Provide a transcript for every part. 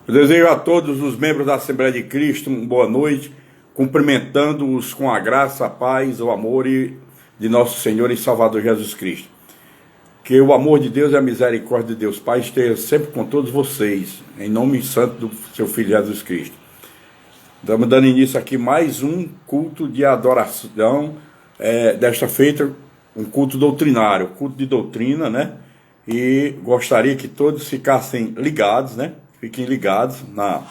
Eu desejo a todos os membros da Assembleia de Cristo uma boa noite, cumprimentando-os com a graça, a paz, o amor de nosso Senhor e Salvador Jesus Cristo. Que o amor de Deus e a misericórdia de Deus Pai esteja sempre com todos vocês, em nome santo do seu Filho Jesus Cristo. Estamos dando início aqui mais um culto de adoração, desta feita um culto doutrinário, culto de doutrina, né? E gostaria que todos ficassem ligados, né? Fiquem ligados na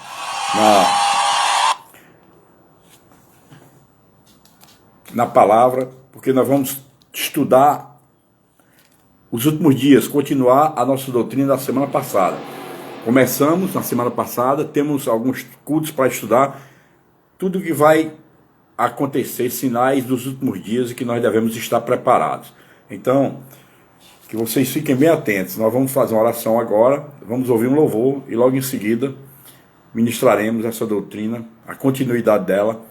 palavra, porque nós vamos estudar os últimos dias, continuar a nossa doutrina da semana passada. Começamos na semana passada, temos alguns cultos para estudar tudo que vai acontecer, sinais dos últimos dias e que nós devemos estar preparados. Então, que vocês fiquem bem atentos. Nós vamos fazer uma oração agora, vamos ouvir um louvor e logo em seguida ministraremos essa doutrina, a continuidade dela.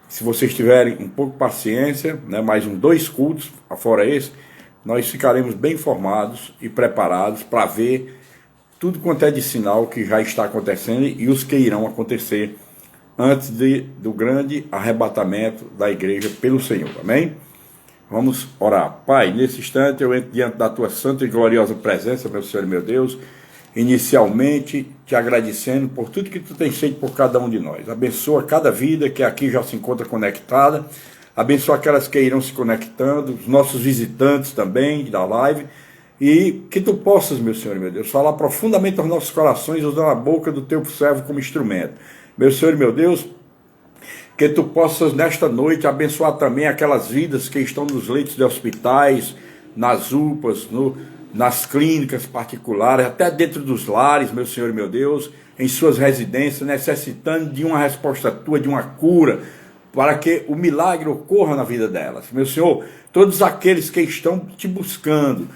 Se vocês tiverem um pouco de paciência, né, mais dois cultos, fora esse, nós ficaremos bem informados e preparados para ver tudo quanto é de sinal que já está acontecendo e os que irão acontecer antes do grande arrebatamento da igreja pelo Senhor. Amém? Vamos orar. Pai, nesse instante eu entro diante da tua santa e gloriosa presença, meu Senhor e meu Deus, inicialmente te agradecendo por tudo que tu tens feito por cada um de nós. Abençoa cada vida que aqui já se encontra conectada, abençoa aquelas que irão se conectando, os nossos visitantes também da live, e que tu possas, meu Senhor e meu Deus, falar profundamente aos nossos corações, usando a boca do teu servo como instrumento. Meu Senhor e meu Deus, que tu possas nesta noite abençoar também aquelas vidas que estão nos leitos de hospitais, nas UPAs, nas clínicas particulares, até dentro dos lares, meu Senhor e meu Deus, em suas residências, necessitando de uma resposta tua, de uma cura, para que o milagre ocorra na vida delas. Meu Senhor, todos aqueles que estão te buscando,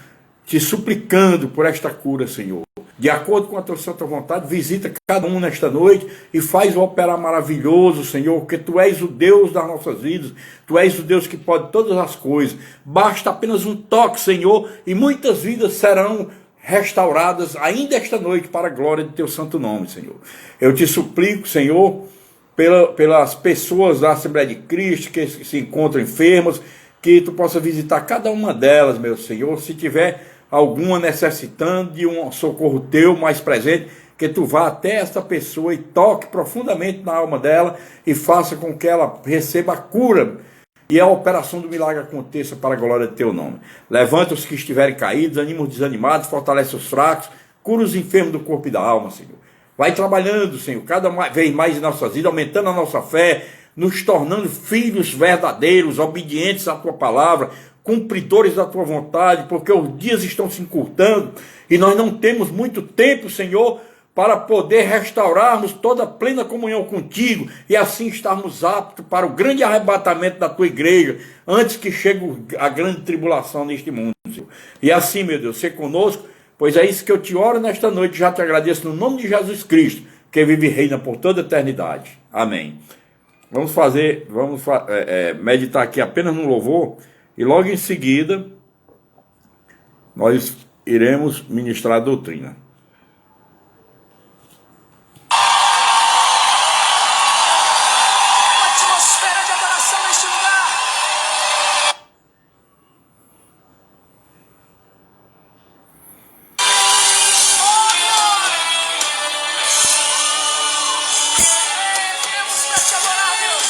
te suplicando por esta cura, Senhor, de acordo com a tua santa vontade, visita cada um nesta noite e faz o operar maravilhoso, Senhor, porque tu és o Deus das nossas vidas, tu és o Deus que pode todas as coisas. Basta apenas um toque, Senhor, e muitas vidas serão restauradas ainda esta noite para a glória de teu santo nome, Senhor. Eu te suplico, Senhor, pelas pessoas da Assembleia de Cristo que se encontram enfermas, que tu possa visitar cada uma delas, meu Senhor. Se tiver alguma necessitando de um socorro teu mais presente, que tu vá até esta pessoa e toque profundamente na alma dela e faça com que ela receba a cura e a operação do milagre aconteça para a glória de teu nome. Levanta os que estiverem caídos, anima os desanimados, fortalece os fracos, cura os enfermos do corpo e da alma, Senhor. Vai trabalhando, Senhor, cada vez mais em nossas vidas, aumentando a nossa fé, nos tornando filhos verdadeiros, obedientes à tua palavra, cumpridores da tua vontade, porque os dias estão se encurtando e nós não temos muito tempo, Senhor, para poder restaurarmos toda a plena comunhão contigo e assim estarmos aptos para o grande arrebatamento da tua igreja, antes que chegue a grande tribulação neste mundo, Senhor. E assim, meu Deus, ser conosco, pois é isso que eu te oro nesta noite, já te agradeço no nome de Jesus Cristo, que vive e reina por toda a eternidade. Amém. Vamos meditar aqui apenas no louvor, e logo em seguida, nós iremos ministrar a doutrina. Atmosfera de adoração neste lugar. Viemos para te adorar, Deus.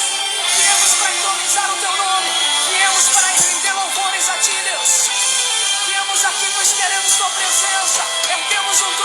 Viemos para entronizar o teu nome. Viemos para render louvores a ti, Deus. Viemos aqui, pois queremos tua presença. Erguemos o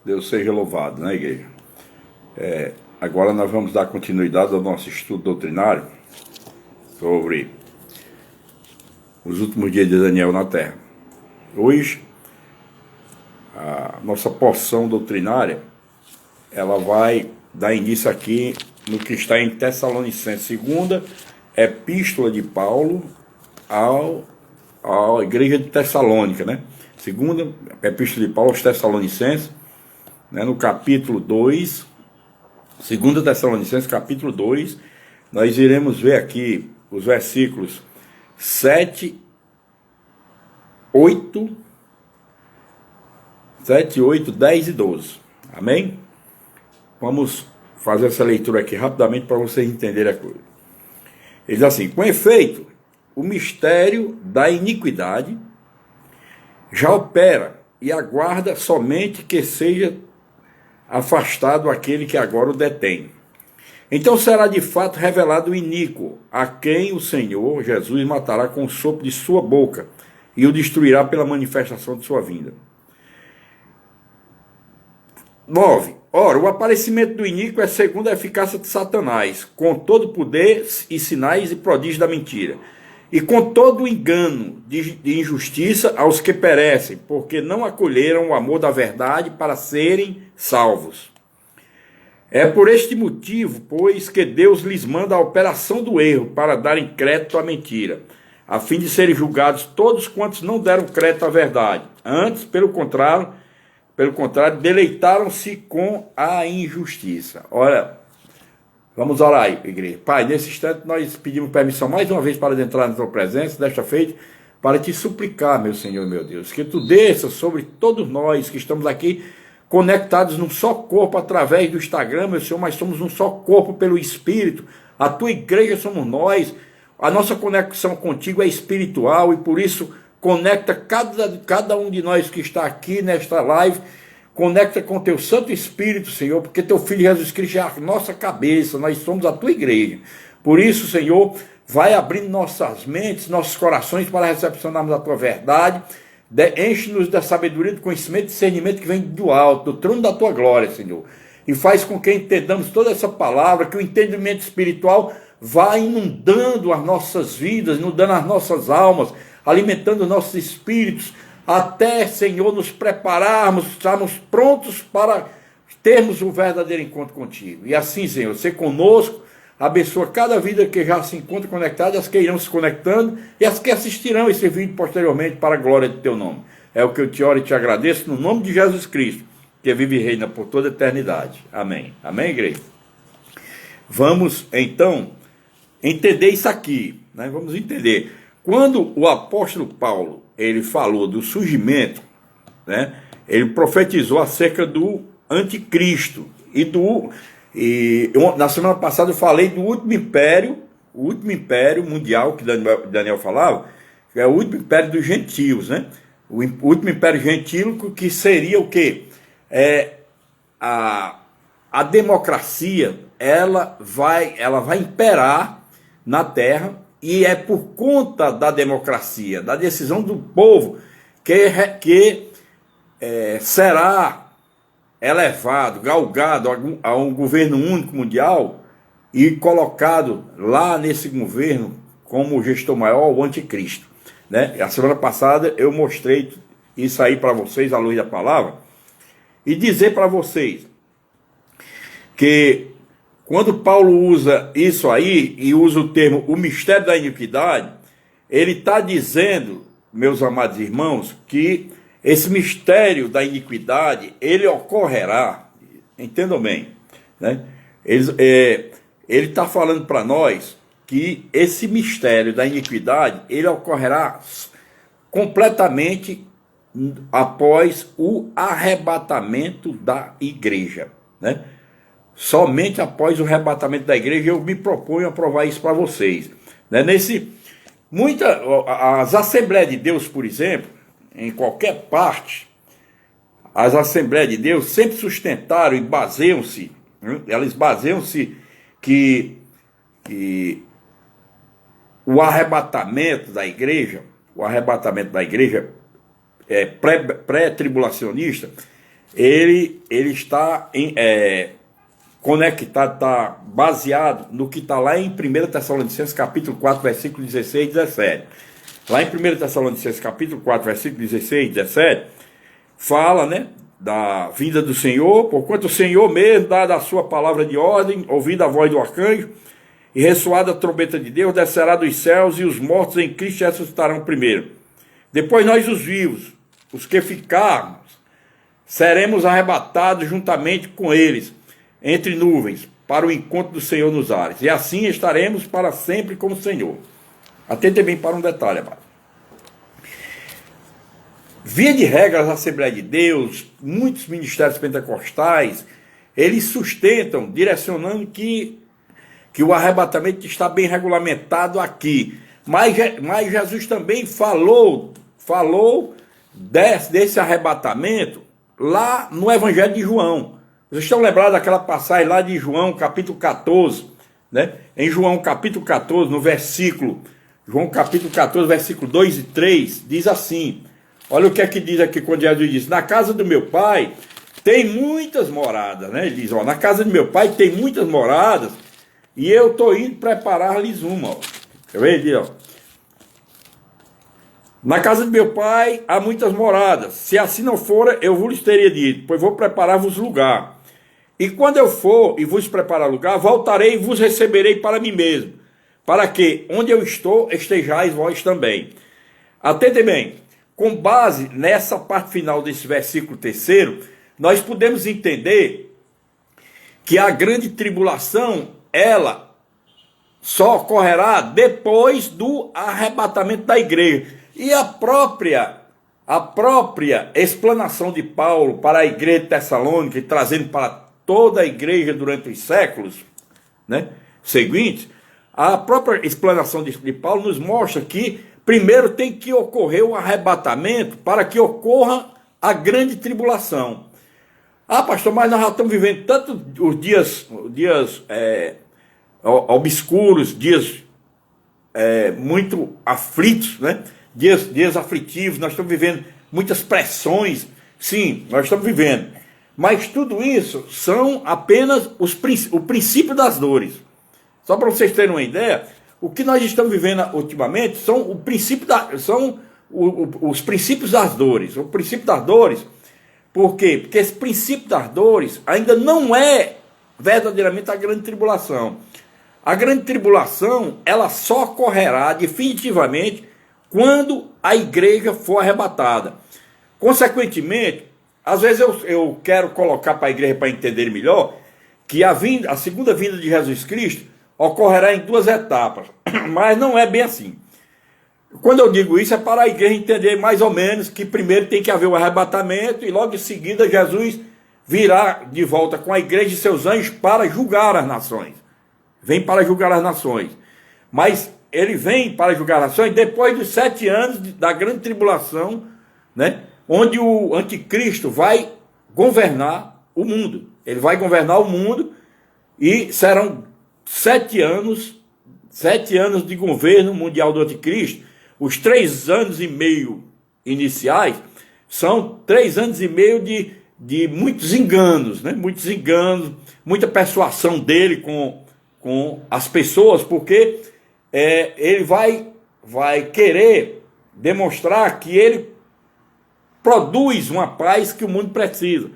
Deus seja louvado, né, igreja? Agora nós vamos dar continuidade ao nosso estudo doutrinário sobre os últimos dias de Daniel na Terra. Hoje, a nossa porção doutrinária, ela vai dar início aqui no que está em Tessalonicenses, segunda epístola de Paulo à igreja de Tessalônica, né? Segunda epístola de Paulo aos Tessalonicenses, né? No capítulo 2, segunda Tessalonicenses, capítulo 2, nós iremos ver aqui os versículos 7, 8, 10 e 12. Amém? Vamos fazer essa leitura aqui rapidamente para vocês entenderem a coisa. Ele diz assim: com efeito, o mistério da iniquidade já opera e aguarda somente que seja afastado aquele que agora o detém. Então será de fato revelado o iníquo, a quem o Senhor Jesus matará com o sopro de sua boca e o destruirá pela manifestação de sua vinda. 9. Ora, o aparecimento do iníquo é segundo a eficácia de Satanás, com todo o poder e sinais e prodígios da mentira, e com todo o engano de injustiça aos que perecem, porque não acolheram o amor da verdade para serem salvos. É por este motivo, pois, que Deus lhes manda a operação do erro, para darem crédito à mentira, a fim de serem julgados todos quantos não deram crédito à verdade. Antes, pelo contrário, deleitaram-se com a injustiça. Olha, vamos orar aí, igreja. Pai, nesse instante nós pedimos permissão mais uma vez para adentrar na tua presença, desta feita, para te suplicar, meu Senhor, meu Deus, que tu desças sobre todos nós que estamos aqui conectados num só corpo através do Instagram, meu Senhor, mas somos um só corpo pelo Espírito. A tua igreja somos nós. A nossa conexão contigo é espiritual e por isso conecta cada um de nós que está aqui nesta live, conecta com teu Santo Espírito, Senhor, porque teu Filho Jesus Cristo é a nossa cabeça, nós somos a tua igreja. Por isso, Senhor, vai abrindo nossas mentes, nossos corações para recepcionarmos a tua verdade. Enche-nos da sabedoria, do conhecimento e discernimento que vem do alto, do trono da tua glória, Senhor. E faz com que entendamos toda essa palavra, que o entendimento espiritual vá inundando as nossas vidas, inundando as nossas almas, alimentando nossos espíritos, até, Senhor, nos prepararmos, estarmos prontos para termos um verdadeiro encontro contigo. E assim, Senhor, ser conosco, abençoa cada vida que já se encontra conectada, as que irão se conectando e as que assistirão esse vídeo posteriormente para a glória do teu nome. É o que eu te oro e te agradeço no nome de Jesus Cristo, que vive e reina por toda a eternidade. Amém. Amém, igreja? Vamos, então, entender isso aqui, né? Vamos entender. Quando o apóstolo Paulo, ele falou do surgimento, né? Ele profetizou acerca do anticristo. Na semana passada eu falei do último império o último império mundial que Daniel falava, que é o último império dos gentios, né? O último império gentílico, que seria o quê? A democracia, ela vai imperar na terra, e é por conta da democracia, da decisão do povo, que será elevado, galgado a um governo único mundial e colocado lá nesse governo como gestor maior, o anticristo, né? A semana passada eu mostrei isso aí para vocês à luz da palavra, e dizer para vocês que quando Paulo usa isso aí, e usa o termo o mistério da iniquidade, ele está dizendo, meus amados irmãos, que esse mistério da iniquidade, ele ocorrerá, entendam bem, né? Ele está falando para nós que esse mistério da iniquidade, ele ocorrerá completamente após o arrebatamento da igreja, né? Somente após o arrebatamento da igreja eu me proponho a provar isso para vocês, né? As Assembleias de Deus, por exemplo, em qualquer parte, as Assembleias de Deus sempre sustentaram e baseiam-se, né? Elas baseiam-se que o arrebatamento da igreja pré-tribulacionista, ele está conectado, está baseado no que está lá em 1 Tessalonicenses capítulo 4, versículo 16 e 17. Lá em 1 Tessalonicenses capítulo 4, versículo 16 e 17, fala, né, da vinda do Senhor, porquanto o Senhor mesmo, dada a sua palavra de ordem, ouvindo a voz do arcanjo, e ressoada a trombeta de Deus, descerá dos céus, e os mortos em Cristo ressuscitarão primeiro. Depois nós, os vivos, os que ficarmos, seremos arrebatados juntamente com eles, entre nuvens, para o encontro do Senhor nos ares. E assim estaremos para sempre com o Senhor. Atentem bem para um detalhe, amado. Via de regra, as Assembleias de Deus, muitos ministérios pentecostais, eles sustentam, direcionando que o arrebatamento está bem regulamentado aqui. Mas Jesus também falou desse arrebatamento lá no Evangelho de João. Vocês estão lembrados daquela passagem lá de João, capítulo 14, né? Em João, capítulo 14, João, capítulo 14, versículo 2 e 3, diz assim, olha o que é que diz aqui quando Jesus diz, na casa do meu pai tem muitas moradas, né? Ele diz, na casa do meu pai tem muitas moradas, e eu estou indo preparar-lhes uma, ó. Quer ver? Ele diz, ó, na casa de meu pai há muitas moradas, se assim não for, eu vos teria dito, pois vou preparar-vos lugar. E quando eu for e vos preparar lugar, voltarei e vos receberei para mim mesmo, para que, onde eu estou, estejais vós também. Atentem bem, com base nessa parte final desse versículo 3º, nós podemos entender que a grande tribulação, ela só ocorrerá depois do arrebatamento da igreja. E a própria explanação de Paulo para a igreja de Tessalônica, trazendo para toda a igreja durante os séculos, né, seguintes, a própria explanação de Paulo nos mostra que primeiro tem que ocorrer o arrebatamento para que ocorra a grande tribulação. Ah, pastor, mas nós já estamos vivendo tanto os dias obscuros, dias muito aflitos, né? Dias aflitivos, nós estamos vivendo muitas pressões. Sim, nós estamos vivendo. Mas tudo isso são apenas o princípio das dores. Só para vocês terem uma ideia, o que nós estamos vivendo ultimamente são os princípios das dores. O princípio das dores, por quê? Porque esse princípio das dores ainda não é verdadeiramente a grande tribulação. A grande tribulação, ela só ocorrerá definitivamente quando a igreja for arrebatada. Consequentemente, às vezes eu quero colocar para a igreja para entender melhor que a segunda vinda de Jesus Cristo ocorrerá em 2 etapas, mas não é bem assim. Quando eu digo isso é para a igreja entender mais ou menos que primeiro tem que haver o arrebatamento e logo em seguida Jesus virá de volta com a igreja e seus anjos para julgar as nações. Vem para julgar as nações. mas ele vem para julgar nações depois dos 7 anos da grande tribulação, né? Onde o anticristo vai governar o mundo. Ele vai governar o mundo e serão 7 anos de governo mundial do anticristo. Os 3 anos e meio iniciais são 3 anos e meio de muitos enganos, né? Muitos enganos, muita persuasão dele com as pessoas, porque ele vai querer demonstrar que ele produz uma paz que o mundo precisa.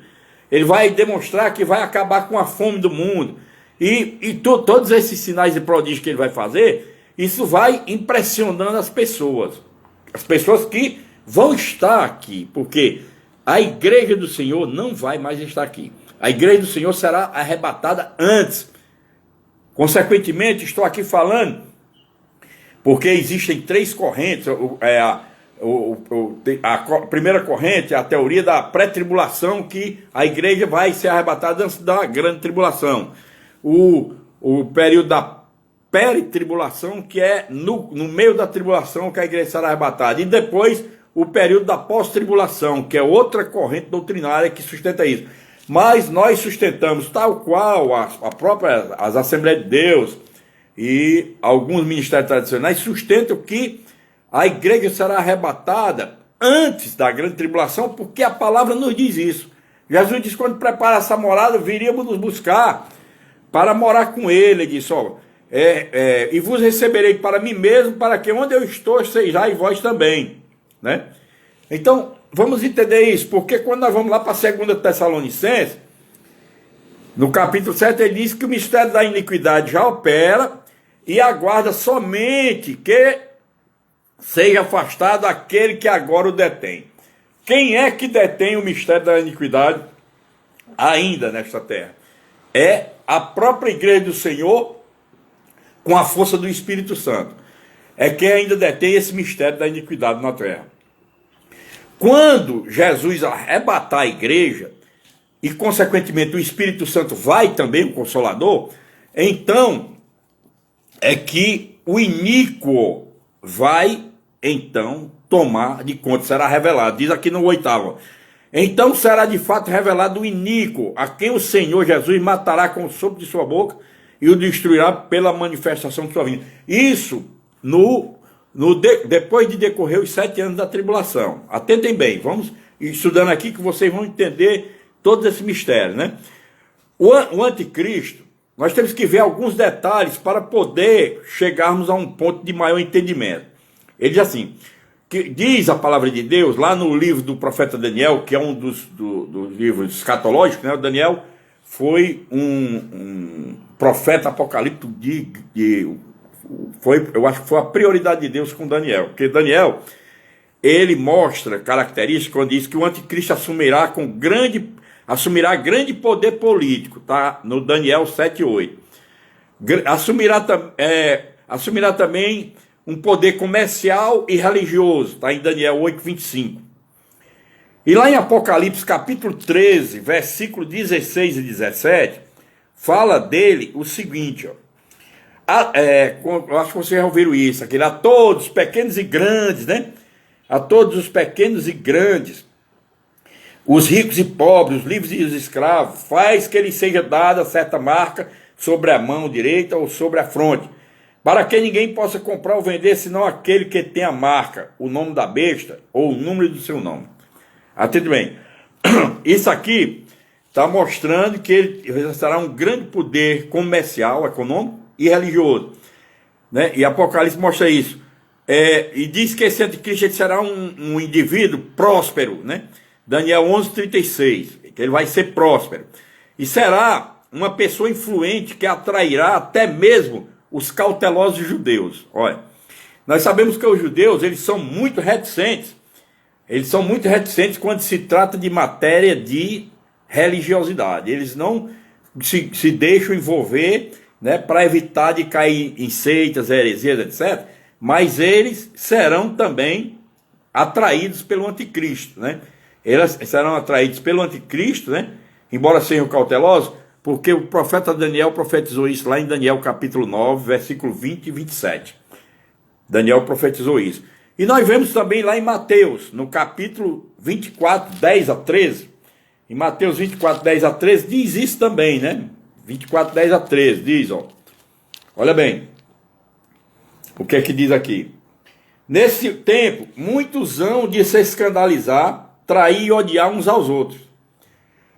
Ele vai demonstrar que vai acabar com a fome do mundo. E todos esses sinais e prodígios que ele vai fazer, isso vai impressionando as pessoas que vão estar aqui, porque a igreja do Senhor não vai mais estar aqui. A igreja do Senhor será arrebatada antes. Consequentemente, estou aqui falando porque existem 3 correntes. A primeira corrente é a teoria da pré-tribulação, que a igreja vai ser arrebatada antes da grande tribulação. O período da peritribulação, que é no meio da tribulação que a igreja será arrebatada. E depois o período da pós-tribulação, que é outra corrente doutrinária que sustenta isso. Mas nós sustentamos, tal qual as Assembleias de Deus e alguns ministérios tradicionais sustentam que a igreja será arrebatada antes da grande tribulação, porque a palavra nos diz isso. Jesus disse: quando preparasse a morada, viríamos nos buscar para morar com ele. Ele disse: e vos receberei para mim mesmo, para que onde eu estou sejais vós também, né? Então, vamos entender isso, porque quando nós vamos lá para a 2 Tessalonicenses, no capítulo 7, ele diz que o mistério da iniquidade já opera e aguarda somente que seja afastado aquele que agora o detém. Quem é que detém o mistério da iniquidade ainda nesta terra? É a própria igreja do Senhor, com a força do Espírito Santo. É quem ainda detém esse mistério da iniquidade na terra. Quando Jesus arrebatar a igreja, e consequentemente o Espírito Santo vai também, o Consolador, então é que o iníquo vai então tomar de conta, será revelado. Diz aqui no 8º: então será de fato revelado o iníquo, a quem o Senhor Jesus matará com o sopro de sua boca e o destruirá pela manifestação de sua vinda. Isso depois de decorrer os 7 anos da tribulação. Atentem bem, vamos estudando aqui que vocês vão entender todo esse mistério, né? O anticristo, nós temos que ver alguns detalhes para poder chegarmos a um ponto de maior entendimento. Ele diz assim, que diz a palavra de Deus, lá no livro do profeta Daniel, que é um dos livros escatológicos, né? O Daniel foi um profeta apocalíptico eu acho que foi a prioridade de Deus com Daniel, porque Daniel, ele mostra características quando diz que o anticristo assumirá grande poder político, tá? No Daniel 7:8. Assumirá também um poder comercial e religioso, tá? Em Daniel 8:25. E lá em Apocalipse capítulo 13, versículo 16 e 17, fala dele o seguinte, ó. Eu acho que vocês já ouviram isso, aquele: a todos, pequenos e grandes, né? A todos os pequenos e grandes, os ricos e pobres, os livres e os escravos, faz que lhes seja dada certa marca sobre a mão direita ou sobre a fronte, para que ninguém possa comprar ou vender, senão aquele que tem a marca, o nome da besta ou o número do seu nome. Atende bem. Isso aqui está mostrando que ele será um grande poder comercial, econômico e religioso, né? E Apocalipse mostra isso. E diz que esse anticristo ele será um indivíduo próspero, né? Daniel 11:36, que ele vai ser próspero. E será uma pessoa influente que atrairá até mesmo os cautelosos judeus. Olha, nós sabemos que os judeus, eles são muito reticentes. Eles são muito reticentes quando se trata de matéria de religiosidade. Eles não se deixam envolver, né, para evitar de cair em seitas, heresias, etc. Mas eles serão também atraídos pelo anticristo, né? Eles serão atraídos pelo anticristo, né? Embora sejam cautelosos, porque o profeta Daniel profetizou isso lá em Daniel capítulo 9, versículo 20 e 27. Daniel profetizou isso. E nós vemos também lá em Mateus, no capítulo 24, 10 a 13. Em Mateus 24, 10 a 13, diz isso também, né? 24, 10 a 13, diz, ó. Olha bem. O que é que diz aqui? Nesse tempo, muitos hão de se escandalizar, trair e odiar uns aos outros.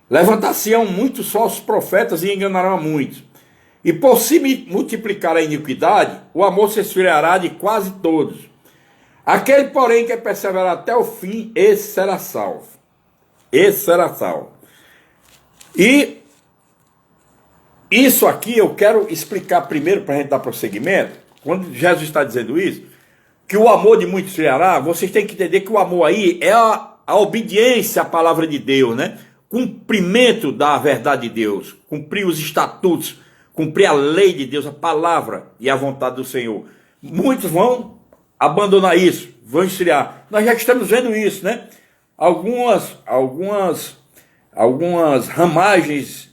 Levantar-se-ão muitos falsos profetas e enganarão a muitos. E por se multiplicar a iniquidade, o amor se esfriará de quase todos. Aquele, porém, que perseverar até o fim, esse será salvo. Esse será salvo. E isso aqui eu quero explicar primeiro para a gente dar prosseguimento. Quando Jesus está dizendo isso, que o amor de muitos esfriará, vocês têm que entender que o amor aí é a obediência à palavra de Deus, né? Cumprimento da verdade de Deus, cumprir os estatutos, cumprir a lei de Deus, a palavra e a vontade do Senhor. Muitos vão abandonar isso, vão esfriar. Nós já estamos vendo isso, né? Algumas ramagens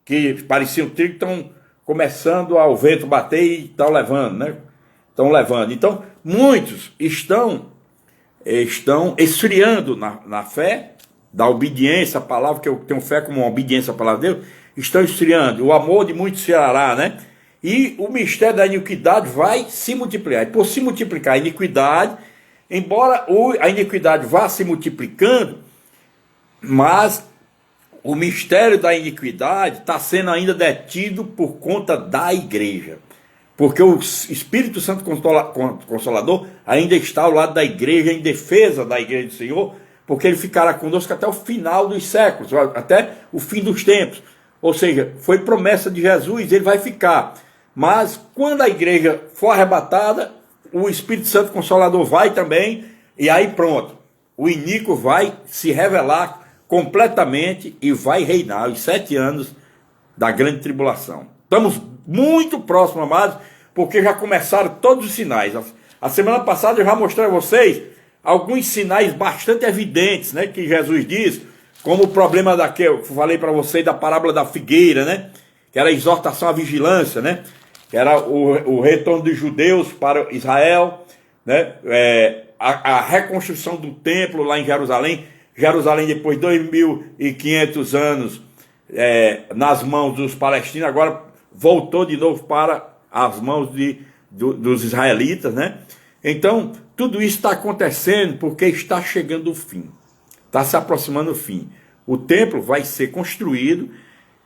que pareciam trigo estão começando ao vento bater e estão levando, né? Estão levando. Então, muitos estão esfriando na fé, da obediência à palavra, que eu tenho fé como uma obediência à palavra de Deus, estão esfriando. O amor de muitos esfriará, né? E o mistério da iniquidade vai se multiplicar. E por se multiplicar a iniquidade, embora a iniquidade vá se multiplicando, mas o mistério da iniquidade está sendo ainda detido por conta da igreja. Porque o Espírito Santo Consolador ainda está ao lado da igreja, em defesa da igreja do Senhor, porque ele ficará conosco até o final dos séculos, até o fim dos tempos. Ou seja, foi promessa de Jesus, ele vai ficar. Mas quando a igreja for arrebatada, o Espírito Santo Consolador vai também, e aí pronto, o iníquo vai se revelar completamente e vai reinar os 7 anos da grande tribulação. Estamos muito próximos, amados, porque já começaram todos os sinais. A semana passada eu já mostrei a vocês alguns sinais bastante evidentes, né, que Jesus diz, como o problema que eu falei para vocês da parábola da figueira, né, que era a exortação à vigilância, né, que era o retorno dos judeus para Israel, né, a reconstrução do templo lá em Jerusalém. Jerusalém, depois de 2.500 anos nas mãos dos palestinos, agora voltou de novo para as mãos dos israelitas, né? Então, tudo isso está acontecendo porque está chegando o fim, está se aproximando o fim. O templo vai ser construído,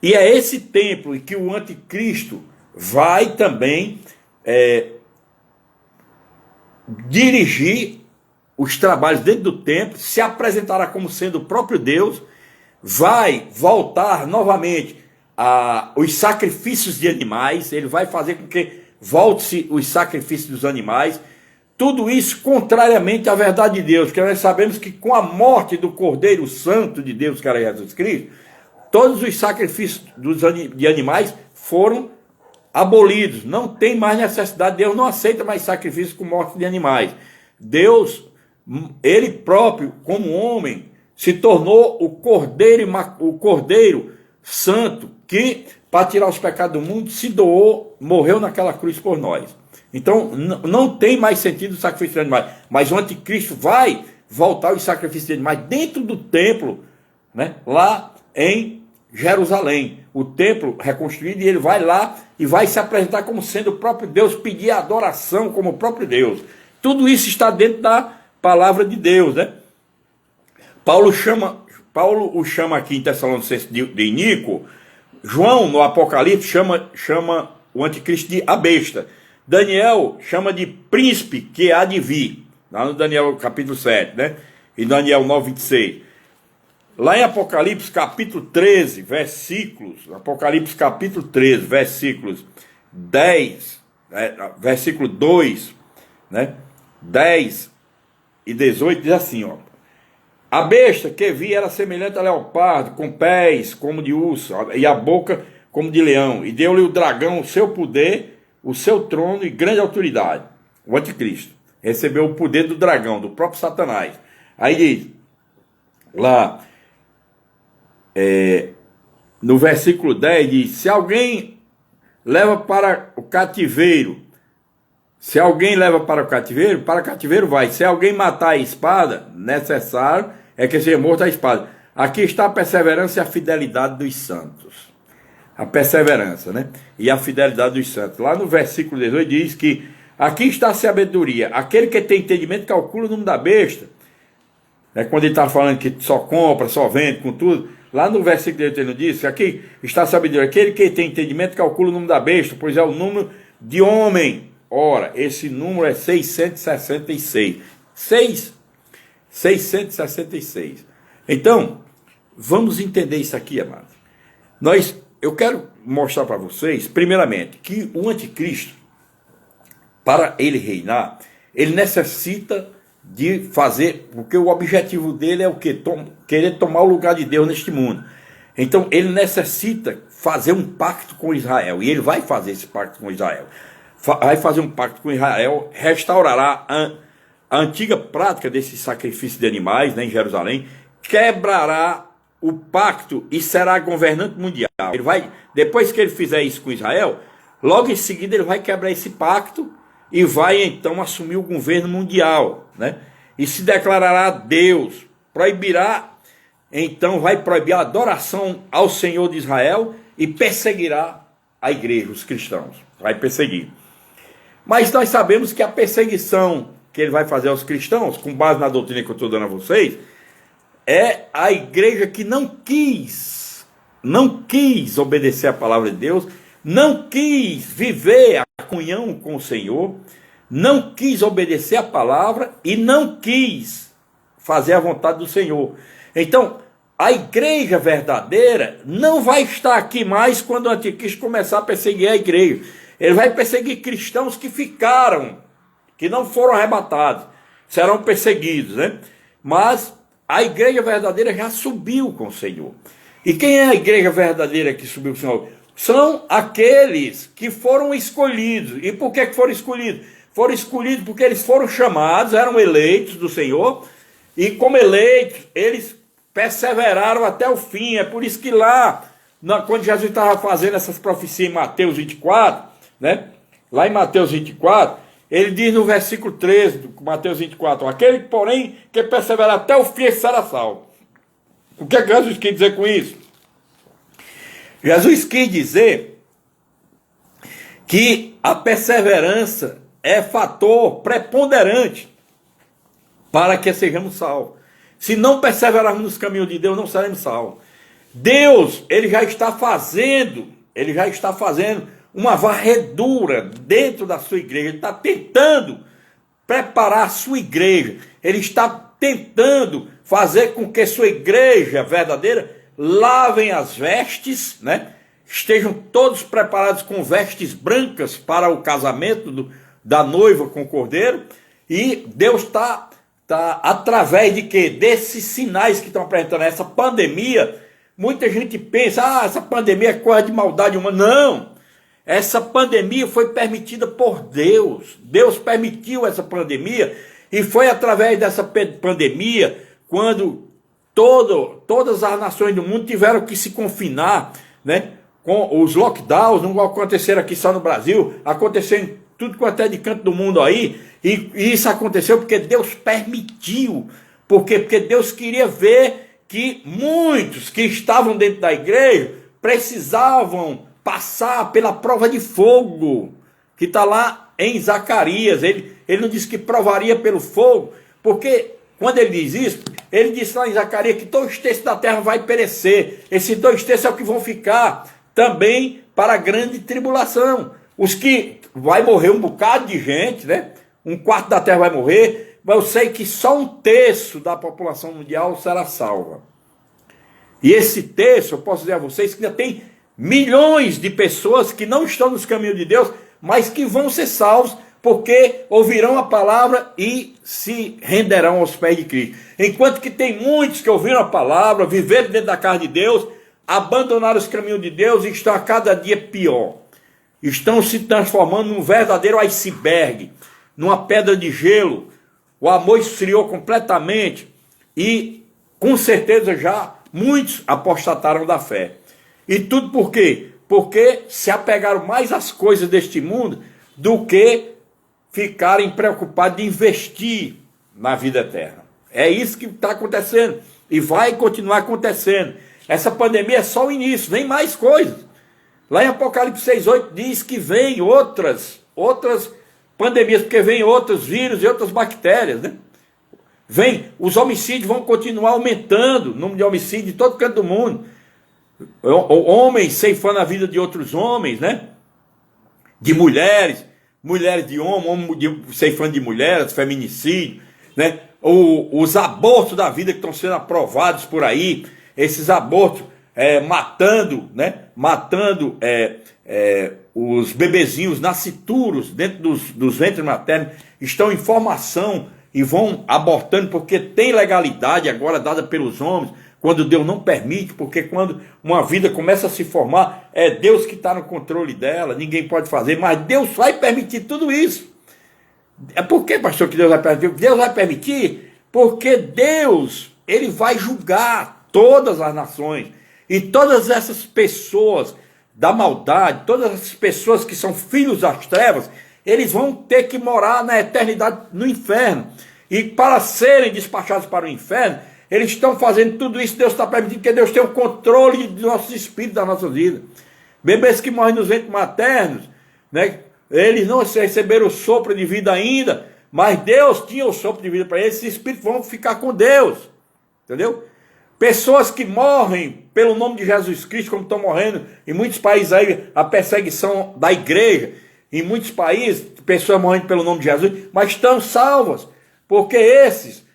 e é esse templo em que o anticristo vai também dirigir os trabalhos dentro do templo, se apresentará como sendo o próprio Deus, vai voltar novamente os sacrifícios de animais, ele vai fazer com que volte-se os sacrifícios dos animais, tudo isso contrariamente à verdade de Deus, porque nós sabemos que com a morte do Cordeiro Santo de Deus, que era Jesus Cristo, todos os sacrifícios de animais foram abolidos, não tem mais necessidade, Deus não aceita mais sacrifício com morte de animais. Deus, ele próprio, como homem, se tornou o Cordeiro Santo, que, para tirar os pecados do mundo, se doou, morreu naquela cruz por nós. Então, não tem mais sentido o sacrifício de animais. Mas o anticristo vai voltar os sacrifícios de animais dentro do templo, né, lá em Jerusalém. O templo reconstruído, e ele vai lá e vai se apresentar como sendo o próprio Deus, pedir adoração como o próprio Deus. Tudo isso está dentro da palavra de Deus, né? Paulo o chama aqui em Tessalonicenses de iníquo. João, no Apocalipse, chama o anticristo de a besta. Daniel chama de príncipe que há de vir, lá no Daniel capítulo 7, né? E Daniel 9, 26. Lá em Apocalipse capítulo 13, Apocalipse capítulo 13, versículos 10, versículo 2, né? 10 e 18, diz assim, ó: a besta que vi era semelhante a leopardo, com pés como de urso, e a boca como de leão, e deu-lhe o dragão o seu poder, o seu trono e grande autoridade. O anticristo recebeu o poder do dragão, do próprio Satanás. Aí diz lá, no versículo 10 diz: se alguém leva para o cativeiro, para o cativeiro vai. Se alguém matar a espada, necessário é que seja morto a espada. Aqui está a perseverança e a fidelidade dos santos. A perseverança, né? E a fidelidade dos santos. Lá no versículo 18 diz que aqui está a sabedoria. Aquele que tem entendimento calcula o número da besta. É quando ele está falando que só compra, só vende, com tudo. Lá no versículo 18 ele diz que aqui está a sabedoria. Aquele que tem entendimento calcula o número da besta, pois é o número de homem. Ora, esse número é 666. 666. Então, vamos entender isso aqui, amados. Eu quero mostrar para vocês, primeiramente, que o anticristo, para ele reinar, ele necessita de fazer, porque o objetivo dele é o quê? Querer tomar o lugar de Deus neste mundo. Então, ele necessita fazer um pacto com Israel, e ele vai fazer esse pacto com Israel. Vai fazer um pacto com Israel, restaurará a antiga prática desse sacrifício de animais, né, em Jerusalém, quebrará o pacto e será governante mundial. Ele vai, depois que ele fizer isso com Israel, logo em seguida ele vai quebrar esse pacto e vai então assumir o governo mundial, né? E se declarará Deus, vai proibir a adoração ao Senhor de Israel e perseguirá a igreja, os cristãos, vai perseguir. Mas nós sabemos que a perseguição que ele vai fazer aos cristãos, com base na doutrina que eu estou dando a vocês, é a igreja que não quis obedecer a palavra de Deus, não quis viver a comunhão com o Senhor, não quis obedecer a palavra e não quis fazer a vontade do Senhor. Então, a igreja verdadeira não vai estar aqui mais quando o anticristo começar a perseguir a igreja. Ele vai perseguir cristãos que ficaram, que não foram arrebatados, serão perseguidos, né? Mas a igreja verdadeira já subiu com o Senhor. E quem é a igreja verdadeira que subiu com o Senhor? São aqueles que foram escolhidos. E por que foram escolhidos? Foram escolhidos porque eles foram chamados, eram eleitos do Senhor, e como eleitos, eles perseveraram até o fim. É por isso que lá, quando Jesus estava fazendo essas profecias em Mateus 24, né? Lá em Mateus 24, ele diz no versículo 13 de Mateus 24, aquele, porém, que perseverar até o fim será salvo. O que Jesus quis dizer com isso? Jesus quis dizer que a perseverança é fator preponderante para que sejamos salvos. Se não perseverarmos nos caminhos de Deus, não seremos salvos. Deus, ele já está fazendo uma varredura dentro da sua igreja. Ele está tentando preparar a sua igreja. Ele está tentando fazer com que sua igreja verdadeira lavem as vestes, né? Estejam todos preparados com vestes brancas para o casamento da noiva com o cordeiro. E Deus está através de quê? Desses sinais que estão apresentando essa pandemia. Muita gente pensa, essa pandemia é coisa de maldade humana. Não! Essa pandemia foi permitida por Deus. Deus permitiu essa pandemia, e foi através dessa pandemia quando todas as nações do mundo tiveram que se confinar, né? Com os lockdowns, não aconteceram aqui só no Brasil, aconteceu em tudo quanto é de canto do mundo aí, e isso aconteceu porque Deus permitiu. Por quê? Porque Deus queria ver que muitos que estavam dentro da igreja precisavam passar pela prova de fogo, que está lá em Zacarias. Ele não disse que provaria pelo fogo, porque quando ele diz isso, ele disse lá em Zacarias que 2/3 da terra vai perecer. Esses 2/3 é o que vão ficar também para a grande tribulação. Os que vai morrer um bocado de gente, né? 1/4 da terra vai morrer, mas eu sei que só 1/3 da população mundial será salva. E esse terço, eu posso dizer a vocês que ainda tem milhões de pessoas que não estão nos caminhos de Deus, mas que vão ser salvos porque ouvirão a palavra e se renderão aos pés de Cristo. Enquanto que tem muitos que ouviram a palavra, viveram dentro da casa de Deus, abandonaram os caminhos de Deus e estão a cada dia pior. Estão se transformando num verdadeiro iceberg, numa pedra de gelo. O amor esfriou completamente e, com certeza, já muitos apostataram da fé. E tudo por quê? Porque se apegaram mais às coisas deste mundo do que ficarem preocupados de investir na vida eterna. É isso que está acontecendo e vai continuar acontecendo. Essa pandemia é só o início, vem mais coisas. Lá em Apocalipse 6:8 diz que vem outras pandemias, porque vem outros vírus e outras bactérias, né? Os homicídios vão continuar aumentando, o número de homicídios em todo canto do mundo. Homens ceifando a vida de outros homens, né? De mulheres, mulheres de homens, ceifando de mulheres, feminicídio, né? Os abortos da vida que estão sendo aprovados por aí, esses abortos matando, né? Matando os bebezinhos nascituros dentro dos ventres maternos, estão em formação e vão abortando porque tem legalidade agora dada pelos homens, quando Deus não permite, porque quando uma vida começa a se formar, é Deus que está no controle dela, ninguém pode fazer, mas Deus vai permitir tudo isso. É por que, pastor, que Deus vai permitir? Deus vai permitir porque Deus, ele vai julgar todas as nações, e todas essas pessoas da maldade, todas essas pessoas que são filhos das trevas, eles vão ter que morar na eternidade no inferno, e para serem despachados para o inferno, eles estão fazendo tudo isso, Deus está permitindo, porque Deus tem o controle do nosso espírito, da nossa vida. Bebês que morrem nos ventres maternos, né? Eles não receberam o sopro de vida ainda, mas Deus tinha o sopro de vida para eles, esses espíritos vão ficar com Deus, entendeu? Pessoas que morrem pelo nome de Jesus Cristo, como estão morrendo em muitos países aí, a perseguição da igreja, em muitos países, pessoas morrendo pelo nome de Jesus, mas estão salvas, porque esses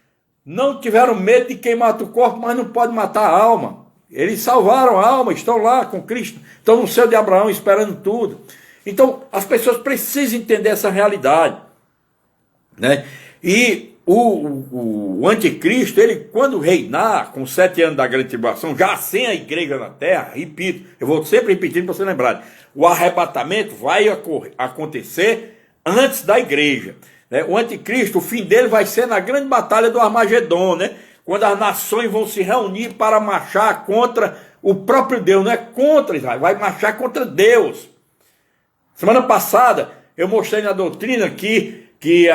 não tiveram medo de quem mata o corpo, mas não pode matar a alma. Eles salvaram a alma, estão lá com Cristo, estão no céu de Abraão esperando tudo. Então as pessoas precisam entender essa realidade, né? E o anticristo, ele quando reinar com 7 anos da grande tribulação, já sem a igreja na terra, repito, eu vou sempre repetindo para você lembrar, o arrebatamento vai acontecer antes da igreja, né? O anticristo, o fim dele vai ser na grande batalha do Armagedon, né? Quando as nações vão se reunir para marchar contra o próprio Deus, não é contra Israel, vai marchar contra Deus. Semana passada eu mostrei na doutrina que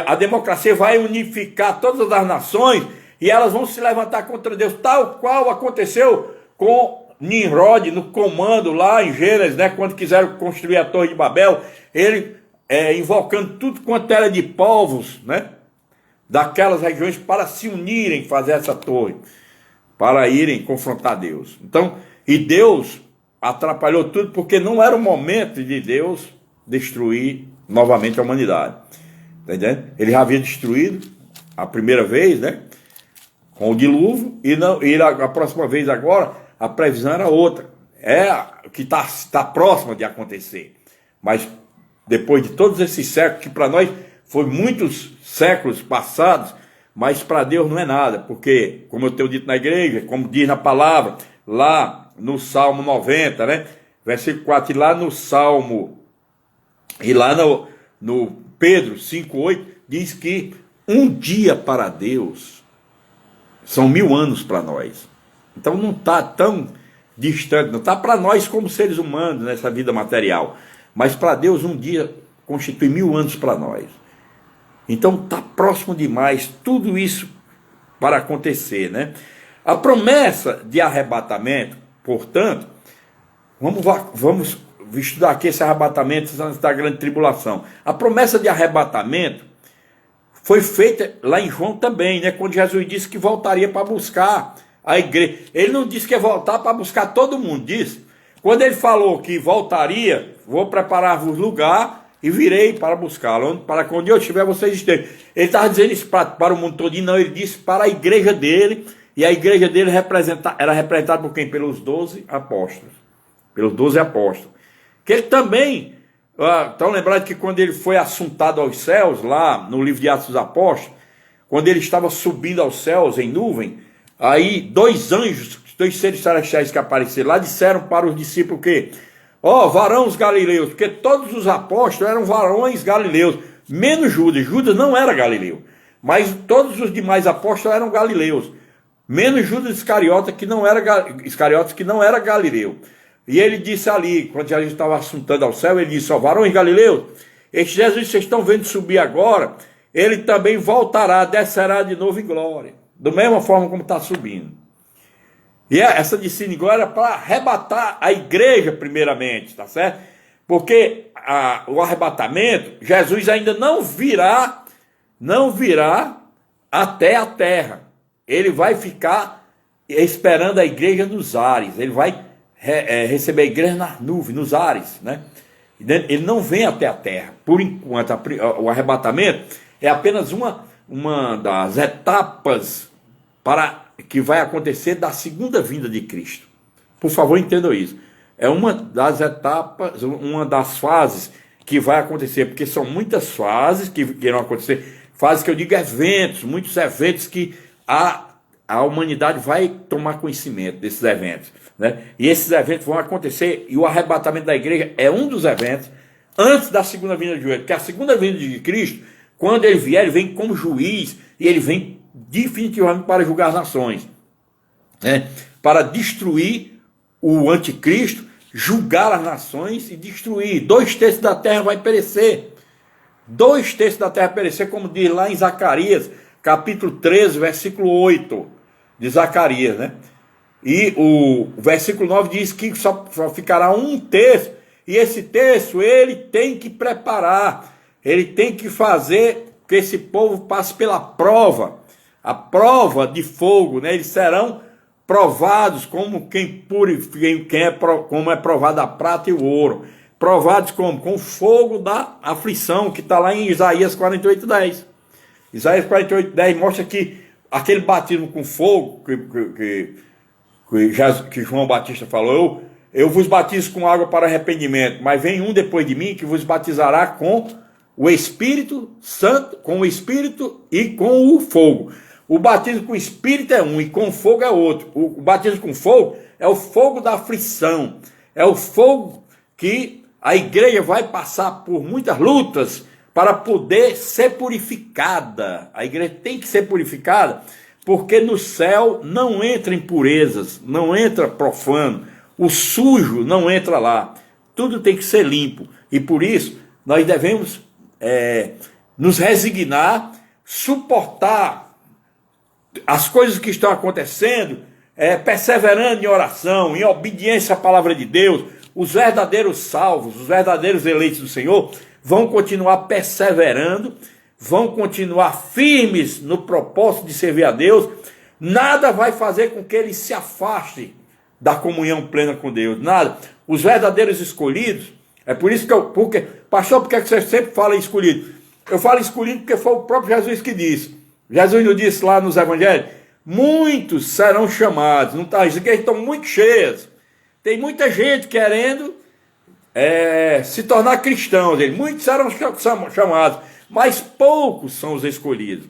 a democracia vai unificar todas as nações e elas vão se levantar contra Deus, tal qual aconteceu com Nimrod no comando lá em Gênesis, né, quando quiseram construir a Torre de Babel, ele invocando tudo quanto era de povos, né, daquelas regiões para se unirem, fazer essa torre, para irem confrontar Deus. Então, e Deus atrapalhou tudo porque não era o momento de Deus destruir novamente a humanidade. Tá entendendo? Ele já havia destruído a primeira vez, né? Com o dilúvio, e a próxima vez agora, a previsão era outra. É que está próxima de acontecer. Mas depois de todos esses séculos, que para nós foi muitos séculos passados, mas para Deus não é nada, porque, como eu tenho dito na igreja, como diz na palavra, lá no Salmo 90, né? Versículo 4, e lá no Salmo, e lá no Pedro 5,8, diz que um dia para Deus são 1000 anos para nós. Então não está tão distante, não está para nós como seres humanos nessa vida material, mas para Deus um dia constitui 1000 anos para nós. Então está próximo demais tudo isso para acontecer, né? A promessa de arrebatamento, portanto, vamos estudar aqui esse arrebatamento antes da grande tribulação. A promessa de arrebatamento foi feita lá em João também, né? Quando Jesus disse que voltaria para buscar a igreja. Ele não disse que ia voltar para buscar todo mundo, disse. Quando ele falou que voltaria, vou preparar-vos lugar e virei para buscá-lo, para que onde eu estiver vocês estejam. Ele estava dizendo isso para o mundo todo, e não, ele disse para a igreja dele, e a igreja dele era representada por quem? Pelos 12 apóstolos. Pelos 12 apóstolos. Que ele também, estão lembrados que quando ele foi assuntado aos céus, lá no livro de Atos dos Apóstolos, quando ele estava subindo aos céus em nuvem, aí 2 anjos, 2 seres celestiais que apareceram lá, disseram para os discípulos que, varões galileus, porque todos os apóstolos eram varões galileus, menos Judas. Judas não era galileu, mas todos os demais apóstolos eram galileus, menos Judas Iscariotes que não era galileu. E ele disse ali, quando Jesus estava assuntando ao céu, ele disse: ó, varões galileus, este Jesus que vocês estão vendo subir agora, ele também voltará, descerá de novo em glória, da mesma forma como está subindo. E essa descida em glória é para arrebatar a igreja primeiramente, tá certo? Porque o arrebatamento, Jesus ainda não virá até a terra. Ele vai ficar esperando a igreja nos ares. Ele vai receber a igreja nas nuvens, nos ares, né? Ele não vem até a terra. Por enquanto, o arrebatamento é apenas uma das etapas para que vai acontecer da segunda vinda de Cristo. Por favor, entendam isso. É uma das etapas, uma das fases que vai acontecer, porque são muitas fases que irão acontecer. Fases que eu digo eventos, muitos eventos que a humanidade vai tomar conhecimento desses eventos, né? E esses eventos vão acontecer, e o arrebatamento da igreja é um dos eventos antes da segunda vinda de Jesus. Porque a segunda vinda de Cristo, quando ele vier, ele vem como juiz, e ele vem definitivamente para julgar as nações, né? Para destruir o anticristo, julgar as nações e destruir. 2/3 da terra vai perecer. 2/3 da terra perecer, como diz lá em Zacarias, capítulo 13, versículo 8 de Zacarias, né? E o versículo 9 diz que só ficará 1/3, e esse terço ele tem que preparar, ele tem que fazer que esse povo passe pela prova, a prova de fogo, né? Eles serão provados como como é provado a prata e o ouro. Provados como? Com o fogo da aflição, que está lá em Isaías 48:10. Isaías 48:10 mostra que aquele batismo com fogo que João Batista falou: eu vos batizo com água para arrependimento, mas vem um depois de mim que vos batizará com o Espírito Santo, com o Espírito e com o fogo. O batismo com o Espírito é um e com o fogo é outro. O batismo com fogo é o fogo da aflição, é o fogo que a igreja vai passar por muitas lutas para poder ser purificada. A igreja tem que ser purificada, porque no céu não entra impurezas, não entra profano, o sujo não entra lá. Tudo tem que ser limpo. E por isso nós devemos nos resignar, suportar as coisas que estão acontecendo, perseverando em oração, em obediência à palavra de Deus. Os verdadeiros salvos, os verdadeiros eleitos do Senhor vão continuar perseverando, vão continuar firmes no propósito de servir a Deus. Nada vai fazer com que eles se afastem da comunhão plena com Deus, nada. Os verdadeiros escolhidos, é por isso que pastor, por que você sempre fala em escolhido? Eu falo escolhido porque foi o próprio Jesus que disse. Jesus nos disse lá nos evangelhos: muitos serão chamados. Não está dizendo que eles estão muito cheios. Tem muita gente querendo se tornar cristãos. Muitos serão chamados, mas poucos são os escolhidos.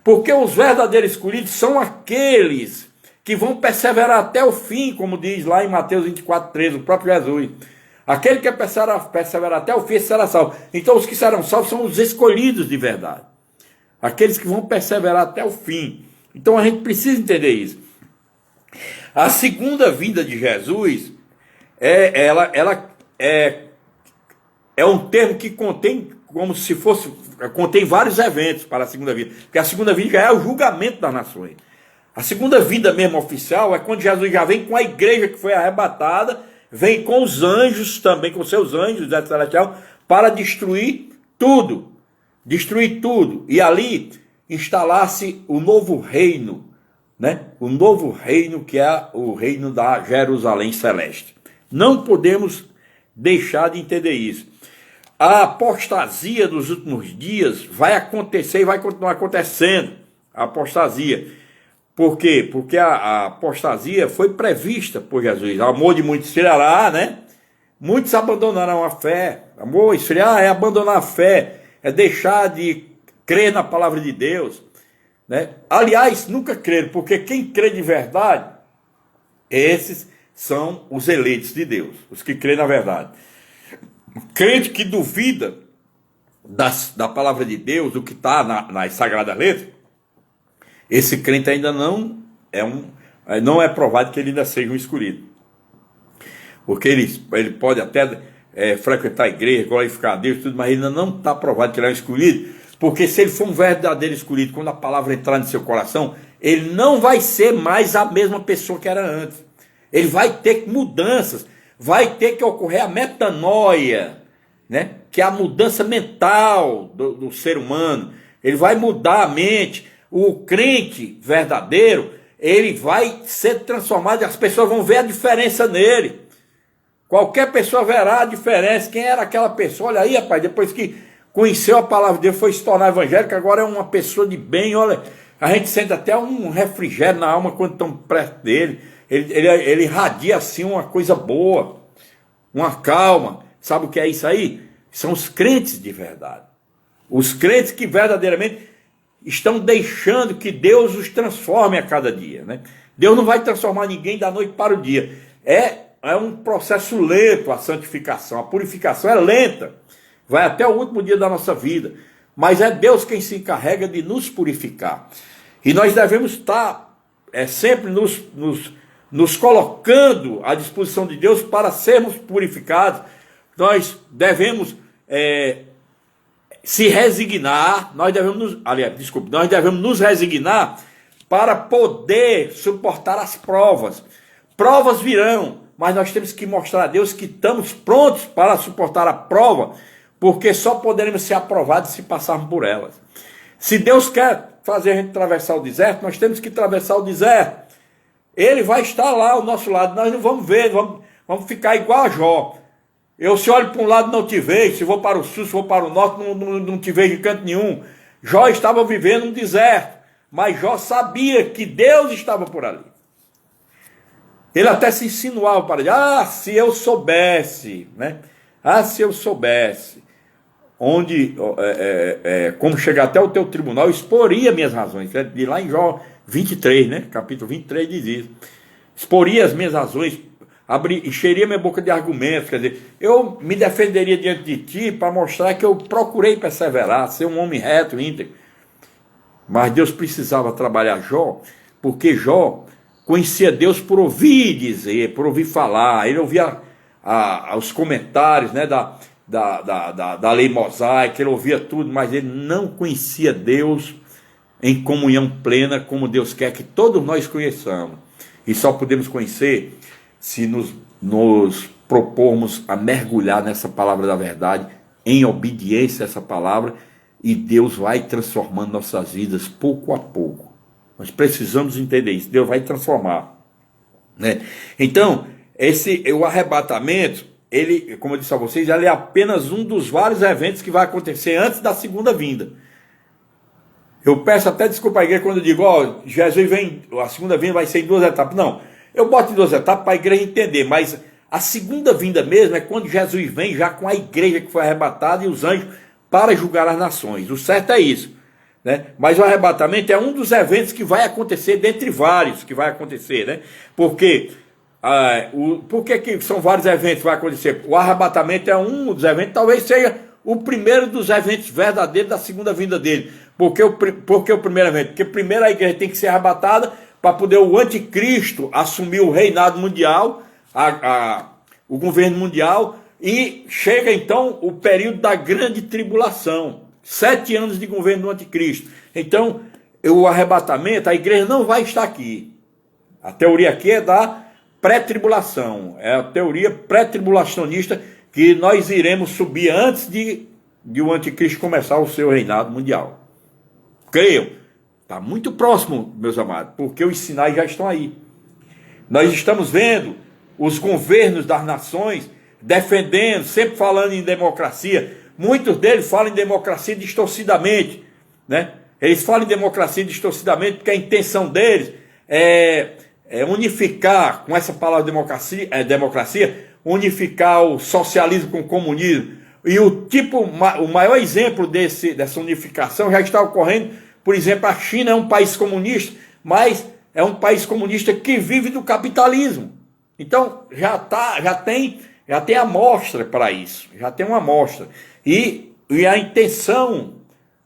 Porque os verdadeiros escolhidos são aqueles que vão perseverar até o fim, como diz lá em Mateus 24:13, o próprio Jesus. Aquele que perseverar até o fim será salvo. Então os que serão salvos são os escolhidos de verdade. Aqueles que vão perseverar até o fim. Então a gente precisa entender isso. A segunda vinda de Jesus é um termo que contém contém vários eventos para a segunda vinda. Porque a segunda vinda já é o julgamento das nações. A segunda vinda mesmo oficial é quando Jesus já vem com a igreja que foi arrebatada, vem com os anjos também, com seus anjos da celestial, para destruir tudo. Destruir tudo. E ali instalar-se o novo reino, né? O novo reino, que é o reino da Jerusalém celeste. Não podemos deixar de entender isso. A apostasia dos últimos dias vai acontecer e vai continuar acontecendo. A apostasia. Por quê? Porque a apostasia foi prevista por Jesus. O amor de muitos esfriará, né? Muitos abandonarão a fé. Amor, esfriar é abandonar a fé, é deixar de crer na palavra de Deus, né? Aliás, nunca creram, porque quem crê de verdade, esses são os eleitos de Deus, os que creem na verdade. O crente que duvida da palavra de Deus, do que está nas sagradas letras, esse crente ainda não é provado que ele ainda seja um escolhido. Porque ele pode até frequentar a igreja, glorificar a Deus, tudo, mas ele ainda não está provado que ele é um escolhido, porque se ele for um verdadeiro escolhido, quando a palavra entrar no seu coração, ele não vai ser mais a mesma pessoa que era antes. Ele vai ter mudanças, vai ter que ocorrer a metanoia, né? Que é a mudança mental do ser humano. Ele vai mudar a mente. O crente verdadeiro, ele vai ser transformado e as pessoas vão ver a diferença nele. Qualquer pessoa verá a diferença. Quem era aquela pessoa? Olha aí, rapaz, depois que conheceu a palavra de Deus, foi se tornar evangélico, agora é uma pessoa de bem. Olha, a gente sente até um refrigério na alma quando estamos perto dele. Ele irradia assim uma coisa boa, uma calma. Sabe o que é isso aí? São os crentes de verdade. Os crentes que verdadeiramente estão deixando que Deus os transforme a cada dia, né? Deus não vai transformar ninguém da noite para o dia. É um processo lento a santificação. A purificação é lenta. Vai até o último dia da nossa vida. Mas é Deus quem se encarrega de nos purificar. E nós devemos estar sempre nos colocando à disposição de Deus para sermos purificados. Nós devemos se resignar, nós devemos nos resignar para poder suportar as provas. Provas virão, mas nós temos que mostrar a Deus que estamos prontos para suportar a prova, porque só poderemos ser aprovados se passarmos por elas. Se Deus quer fazer a gente atravessar o deserto, nós temos que atravessar o deserto. Ele vai estar lá ao nosso lado, nós não vamos ver, vamos ficar igual a Jó. Se olho para um lado não te vejo, se vou para o sul, se vou para o norte, não te vejo em canto nenhum. Jó estava vivendo um deserto, mas Jó sabia que Deus estava por ali. Ele até se insinuava para ele, se eu soubesse, né? Se eu soubesse como chegar até o teu tribunal, eu exporia minhas razões. De lá em Jó 23, né? Capítulo 23 diz isso. Exporia as minhas razões, encheria minha boca de argumentos, quer dizer, eu me defenderia diante de ti para mostrar que eu procurei perseverar, ser um homem reto, íntegro. Mas Deus precisava trabalhar Jó, porque Jó conhecia Deus por ouvir dizer, por ouvir falar. Ele ouvia os comentários, né, da lei mosaica, ele ouvia tudo, mas ele não conhecia Deus em comunhão plena, como Deus quer que todos nós conheçamos. E só podemos conhecer se nos propormos a mergulhar nessa palavra da verdade, em obediência a essa palavra, e Deus vai transformando nossas vidas pouco a pouco. Nós precisamos entender isso, Deus vai transformar, né? Então, o arrebatamento, ele, como eu disse a vocês, ele é apenas um dos vários eventos que vai acontecer antes da segunda vinda. Eu peço até desculpa à igreja quando eu digo, Jesus vem, a segunda vinda vai ser em 2 etapas. Não, eu boto em 2 etapas para a igreja entender, mas a segunda vinda mesmo é quando Jesus vem já com a igreja que foi arrebatada e os anjos para julgar as nações. O certo é isso, né? Mas o arrebatamento é um dos eventos que vai acontecer, dentre vários que vai acontecer, né? Porque por que são vários eventos que vai acontecer? O arrebatamento é um dos eventos, talvez seja o primeiro dos eventos verdadeiros da segunda vinda dele. Porque o primeiro evento? Porque primeiro a igreja tem que ser arrebatada para poder o anticristo assumir o reinado mundial, o governo mundial, e chega então o período da grande tribulação, 7 anos de governo do anticristo. Então, o arrebatamento, a igreja não vai estar aqui. A teoria aqui é da pré-tribulação, é a teoria pré-tribulacionista, que nós iremos subir antes de o anticristo começar o seu reinado mundial. Creiam? Está muito próximo, meus amados, porque os sinais já estão aí. Nós estamos vendo os governos das nações defendendo, sempre falando em democracia. Muitos deles falam em democracia distorcidamente, né? Eles falam em democracia distorcidamente porque a intenção deles é unificar, com essa palavra democracia, unificar o socialismo com o comunismo. E o maior exemplo dessa unificação já está ocorrendo. Por exemplo, a China é um país comunista, mas é um país comunista que vive do capitalismo. Então, já tem amostra para isso, já tem uma amostra. E a intenção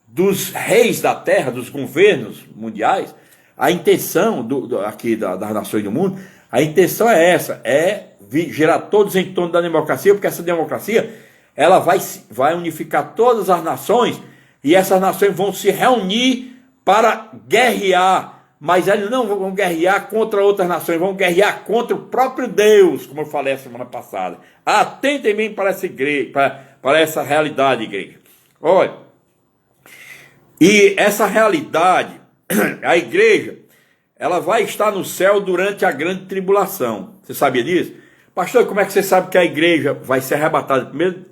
dos reis da terra, dos governos mundiais, a intenção aqui das nações do mundo, a intenção é essa, é girar todos em torno da democracia, porque essa democracia ela vai unificar todas as nações, e essas nações vão se reunir para guerrear, mas eles não vão guerrear contra outras nações, vão guerrear contra o próprio Deus, como eu falei a semana passada. Atentem bem para essa igreja, para essa realidade, igreja. Olha, e essa realidade, a igreja, ela vai estar no céu durante a grande tribulação. Você sabia disso? Pastor, como é que você sabe que a igreja vai ser arrebatada primeiro,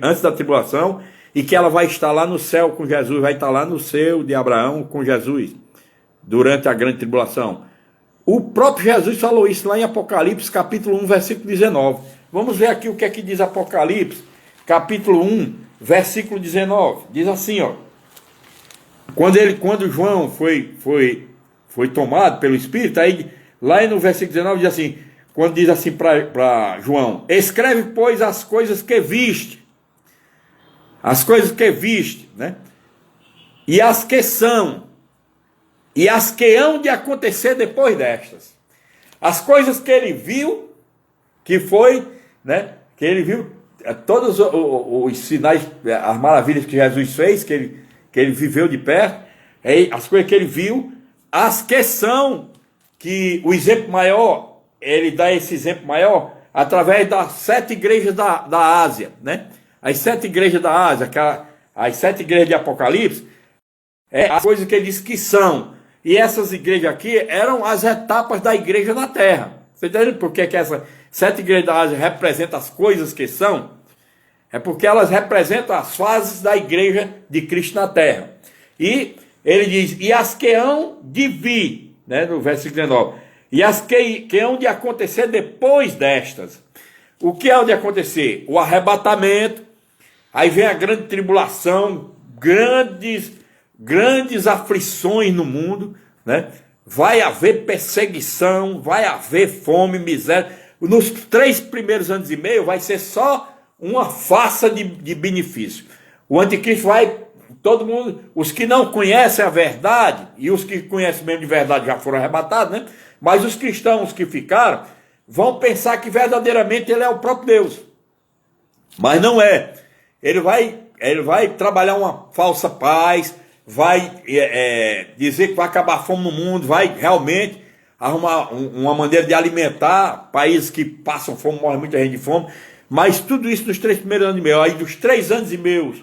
antes da tribulação, e que ela vai estar lá no céu com Jesus, vai estar lá no céu de Abraão com Jesus, durante a grande tribulação? O próprio Jesus falou isso lá em Apocalipse, capítulo 1, versículo 19. Vamos ver aqui o que é que diz Apocalipse, capítulo 1, versículo 19. Diz assim, ó. Quando João foi tomado pelo Espírito, aí lá no versículo 19 diz assim, quando diz assim para João: escreve, pois, as coisas que viste, né? E as que são, e as que hão de acontecer depois destas. As coisas que ele viu, que foi, né? Que ele viu todos os sinais, as maravilhas que Jesus fez, que ele viveu de perto, as coisas que ele viu, as que são, que o exemplo maior, ele dá esse exemplo maior através das 7 igrejas da Ásia, né? As 7 igrejas da Ásia, as 7 igrejas de Apocalipse, as coisas que ele diz que são. E essas igrejas aqui eram as etapas da igreja na terra. Você está entendendo por que essas 7 igrejas da Ásia representam as coisas que são? É porque elas representam as fases da igreja de Cristo na terra. E ele diz, e as que hão de vir, né, no versículo 19, e as que hão de acontecer depois destas. O que há de acontecer? O arrebatamento, aí vem a grande tribulação, grandes aflições no mundo, né? Vai haver perseguição, vai haver fome, miséria. Nos 3 primeiros anos e meio vai ser só uma farsa de benefício. O anticristo vai, todo mundo, os que não conhecem a verdade, e os que conhecem mesmo de verdade já foram arrebatados, né? Mas os cristãos que ficaram vão pensar que verdadeiramente ele é o próprio Deus. Mas não é. Ele vai trabalhar uma falsa paz, vai dizer que vai acabar a fome no mundo, vai realmente arrumar uma maneira de alimentar países que passam fome, morre muita gente de fome. Mas tudo isso nos 3 primeiros anos e meio. Aí dos 3 anos e meio,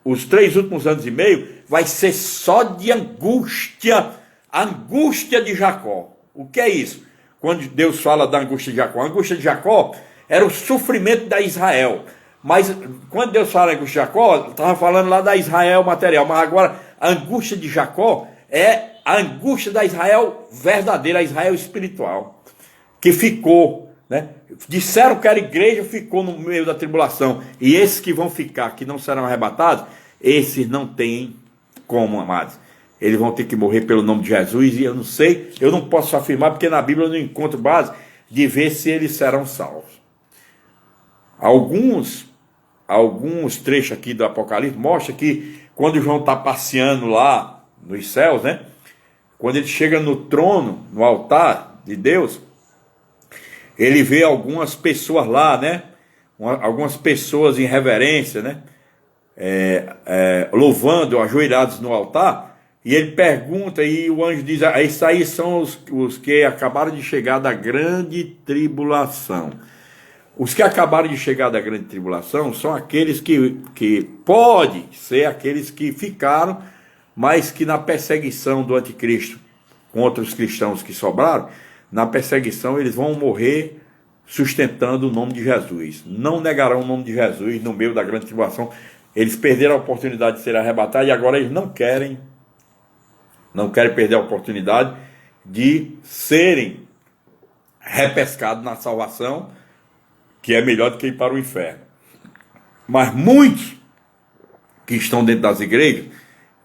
os 3 últimos anos e meio, vai ser só de angústia, a angústia de Jacó. O que é isso? Quando Deus fala da angústia de Jacó, a angústia de Jacó era o sofrimento da Israel. Mas quando Deus fala da angústia de Jacó, estava falando lá da Israel material. Mas agora a angústia de Jacó é a angústia da Israel verdadeira, a Israel espiritual, que ficou, né? Disseram que era igreja, ficou no meio da tribulação. E esses que vão ficar, que não serão arrebatados, esses não têm como, amados. Eles vão ter que morrer pelo nome de Jesus. E eu não sei, eu não posso afirmar, porque na Bíblia eu não encontro base de ver se eles serão salvos. Alguns trechos aqui do Apocalipse mostram que quando João está passeando lá nos céus, né? Quando ele chega no trono, no altar de Deus, ele vê algumas pessoas lá, né? Algumas pessoas em reverência, né? Louvando, ajoelhados no altar. E ele pergunta, e o anjo diz: esses aí são os que acabaram de chegar da grande tribulação. Os que acabaram de chegar da grande tribulação são aqueles que pode ser aqueles que ficaram, mas que na perseguição do anticristo contra os cristãos que sobraram, na perseguição eles vão morrer sustentando o nome de Jesus. Não negarão o nome de Jesus no meio da grande tribulação. Eles perderam a oportunidade de ser arrebatados e agora eles não querem perder a oportunidade de serem repescados na salvação, que é melhor do que ir para o inferno. Mas muitos que estão dentro das igrejas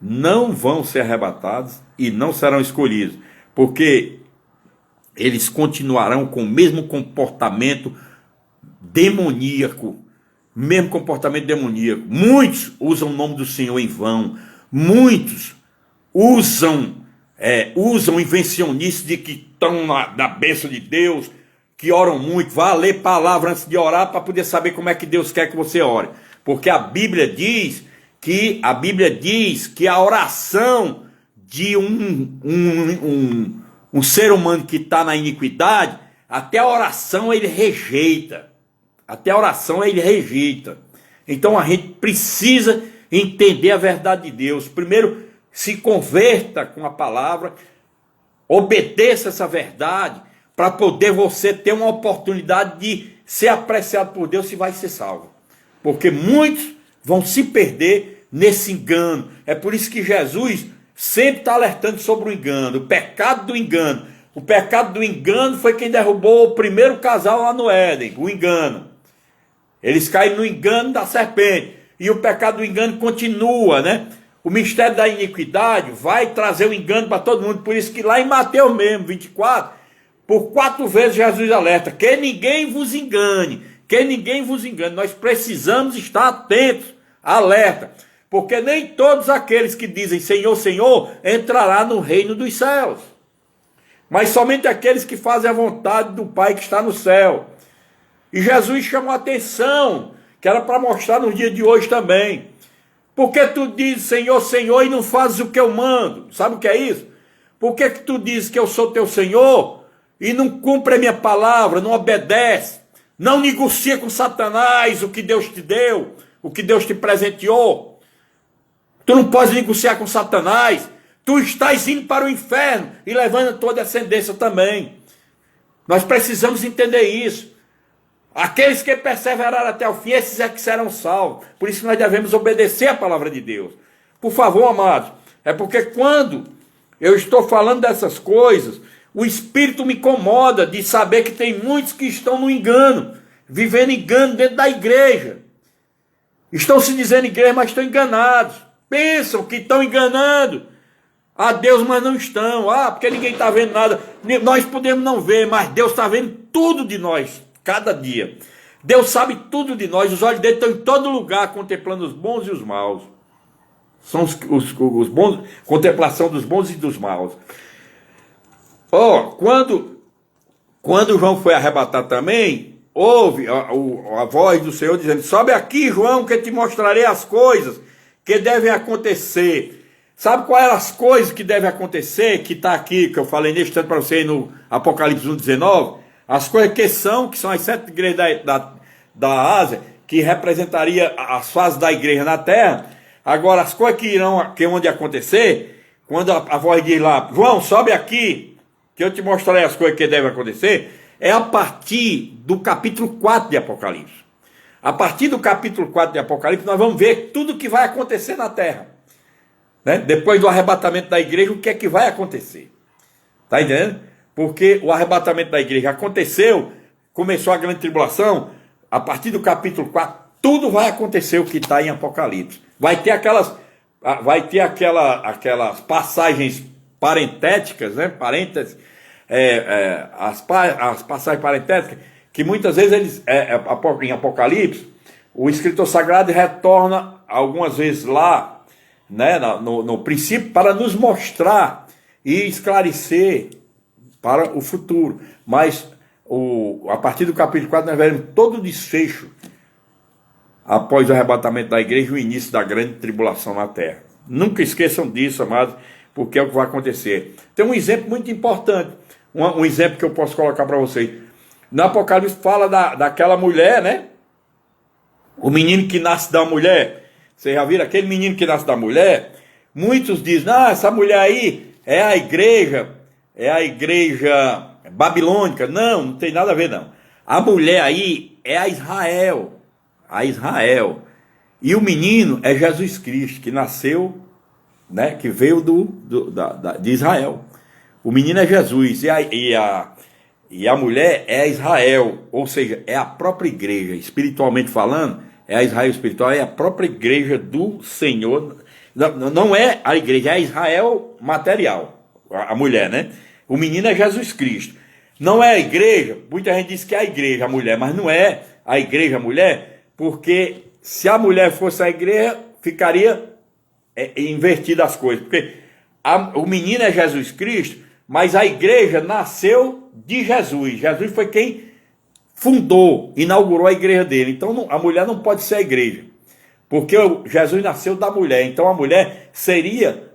não vão ser arrebatados e não serão escolhidos, porque eles continuarão com o mesmo comportamento demoníaco. Muitos usam o nome do Senhor em vão. Muitos usam invencionistas de que estão na bênção de Deus, que oram muito, vá ler palavra antes de orar para poder saber como é que Deus quer que você ore. Porque a Bíblia diz que a oração de um ser humano que está na iniquidade, até a oração ele rejeita. Até a oração ele rejeita. Então a gente precisa entender a verdade de Deus. Primeiro, se converta com a palavra, obedeça essa verdade, para poder você ter uma oportunidade de ser apreciado por Deus e vai ser salvo. Porque muitos vão se perder nesse engano. É por isso que Jesus sempre está alertando sobre o engano, o pecado do engano. O pecado do engano foi quem derrubou o primeiro casal lá no Éden, o engano. Eles caíram no engano da serpente. E o pecado do engano continua, né? O mistério da iniquidade vai trazer o engano para todo mundo. Por isso que lá em Mateus mesmo, 24, por 4 vezes Jesus alerta, que ninguém vos engane, que ninguém vos engane. Nós precisamos estar atentos, alerta, porque nem todos aqueles que dizem Senhor, Senhor, entrará no reino dos céus, mas somente aqueles que fazem a vontade do Pai que está no céu. E Jesus chamou a atenção, que era para mostrar no dia de hoje também. Porque tu dizes Senhor, Senhor, e não fazes o que eu mando? Sabe o que é isso? Por que tu dizes que eu sou teu Senhor e não cumpre a minha palavra, não obedece, não negocia com Satanás o que Deus te deu, o que Deus te presenteou? Tu não podes negociar com Satanás, tu estás indo para o inferno e levando a tua descendência também. Nós precisamos entender isso. Aqueles que perseveraram até o fim, esses é que serão salvos. Por isso nós devemos obedecer a palavra de Deus. Por favor, amados, é porque quando eu estou falando dessas coisas, o Espírito me incomoda de saber que tem muitos que estão no engano, vivendo engano dentro da igreja. Estão se dizendo igreja, mas estão enganados. Pensam que estão enganando a Deus, mas não estão. Porque ninguém está vendo nada. Nós podemos não ver, mas Deus está vendo tudo de nós, cada dia. Deus sabe tudo de nós, os olhos dele estão em todo lugar, contemplando os bons e os maus. São os bons, contemplação dos bons e dos maus. Quando João foi arrebatado também, houve a voz do Senhor dizendo, sobe aqui, João, que eu te mostrarei as coisas que devem acontecer. Sabe quais eram as coisas que devem acontecer, que está aqui, que eu falei neste tanto para você no Apocalipse 1,19? As coisas que são as 7 igrejas da Ásia, que representaria as fases da igreja na terra. Agora, as coisas que vão de acontecer, quando a voz diz lá, João, sobe aqui, que eu te mostrarei as coisas que devem acontecer, é a partir do capítulo 4 de Apocalipse. A partir do capítulo 4 de Apocalipse, nós vamos ver tudo o que vai acontecer na terra. Né? Depois do arrebatamento da igreja, o que é que vai acontecer? Está entendendo? Porque o arrebatamento da igreja aconteceu, começou a grande tribulação, a partir do capítulo 4, tudo vai acontecer o que está em Apocalipse. Vai ter aquelas passagens parentéticas, né? Parênteses, as passagens parentéticas, que muitas vezes em Apocalipse, o escritor sagrado retorna algumas vezes lá, né, no princípio, para nos mostrar e esclarecer para o futuro. Mas a partir do capítulo 4 nós veremos todo o desfecho após o arrebatamento da igreja e o início da grande tribulação na terra. Nunca esqueçam disso, amados, porque é o que vai acontecer. Tem um exemplo muito importante, um exemplo que eu posso colocar para vocês. No Apocalipse fala daquela mulher, né? O menino que nasce da mulher. Vocês já viram aquele menino que nasce da mulher? Muitos dizem, essa mulher aí é a igreja babilônica. Não tem nada a ver, não. A mulher aí é a Israel. E o menino é Jesus Cristo, que nasceu, né, que veio de Israel. O menino é Jesus, e a mulher é Israel, ou seja, é a própria igreja, espiritualmente falando, é a Israel espiritual, é a própria igreja do Senhor. Não é a igreja, é a Israel material, a mulher, né? O menino é Jesus Cristo. Não é a igreja, muita gente diz que é a igreja, a mulher, mas não é a igreja, a mulher, porque se a mulher fosse a igreja, ficaria invertida as coisas, porque o menino é Jesus Cristo, mas a igreja nasceu de Jesus. Jesus foi quem fundou, inaugurou a igreja dele. Então a mulher não pode ser a igreja, porque Jesus nasceu da mulher. Então a mulher seria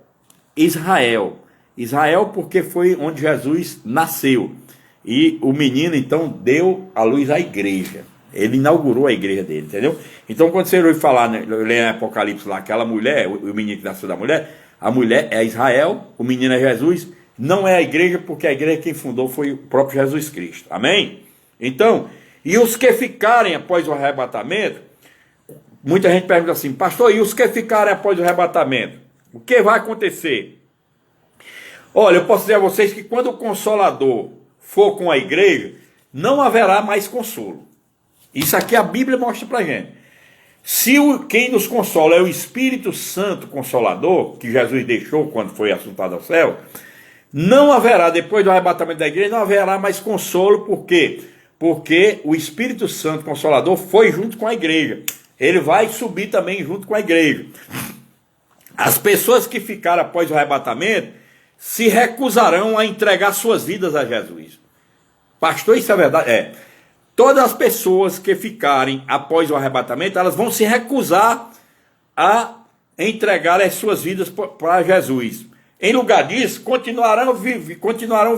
Israel. Israel porque foi onde Jesus nasceu. E o menino então deu à luz à igreja. Ele inaugurou a igreja dele, entendeu? Então quando você ouve falar, né, lê em Apocalipse lá, aquela mulher, o menino que nasceu da mulher, a mulher é Israel, o menino é Jesus, não é a igreja, porque a igreja quem fundou foi o próprio Jesus Cristo. Amém? Então, e os que ficarem após o arrebatamento, muita gente pergunta assim, pastor, e os que ficarem após o arrebatamento? O que vai acontecer? Olha, eu posso dizer a vocês que quando o Consolador for com a igreja, não haverá mais consolo. Isso aqui a Bíblia mostra pra gente. Se quem nos consola é o Espírito Santo Consolador, que Jesus deixou quando foi assuntado ao céu, não haverá, depois do arrebatamento da igreja, não haverá mais consolo. Por quê? Porque o Espírito Santo Consolador foi junto com a igreja. Ele vai subir também junto com a igreja. As pessoas que ficaram após o arrebatamento se recusarão a entregar suas vidas a Jesus. Pastor, isso é verdade? Todas as pessoas que ficarem após o arrebatamento, elas vão se recusar a entregar as suas vidas para Jesus. Em lugar disso, continuarão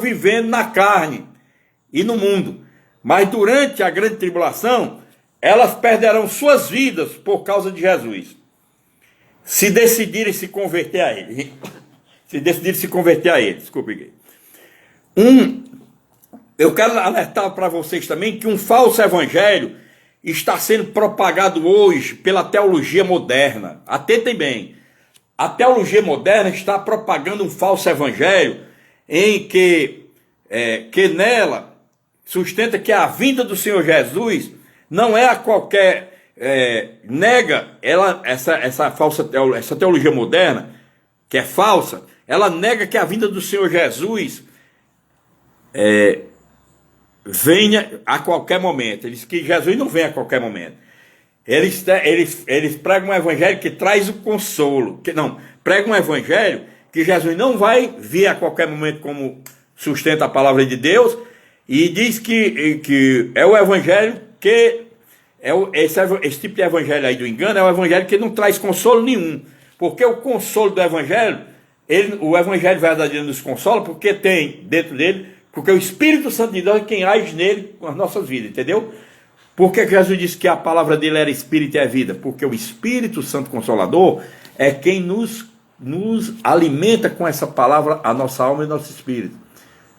vivendo na carne e no mundo. Mas durante a grande tribulação, elas perderão suas vidas por causa de Jesus. Se decidirem se converter a Ele. Se decidirem se converter a Ele. Desculpe. Eu quero alertar para vocês também que um falso evangelho está sendo propagado hoje pela teologia moderna. Atentem bem. A teologia moderna está propagando um falso evangelho em que nela sustenta que a vinda do Senhor Jesus não é a qualquer... nega essa teologia moderna, que é falsa, ela nega que a vinda do Senhor Jesus venha a qualquer momento. Eles que Jesus não vem a qualquer momento. Eles pregam um evangelho que traz o consolo. Pregam um evangelho que Jesus não vai vir a qualquer momento, como sustenta a palavra de Deus, e diz que é o evangelho que esse tipo de evangelho aí do engano é um evangelho que não traz consolo nenhum. Porque o consolo do evangelho, o evangelho verdadeiro nos consola porque tem dentro dele, porque o Espírito Santo de Deus é quem age nele com as nossas vidas, entendeu? Por que Jesus disse que a palavra dele era Espírito e é vida? Porque o Espírito Santo Consolador é quem nos alimenta com essa palavra, a nossa alma e nosso espírito.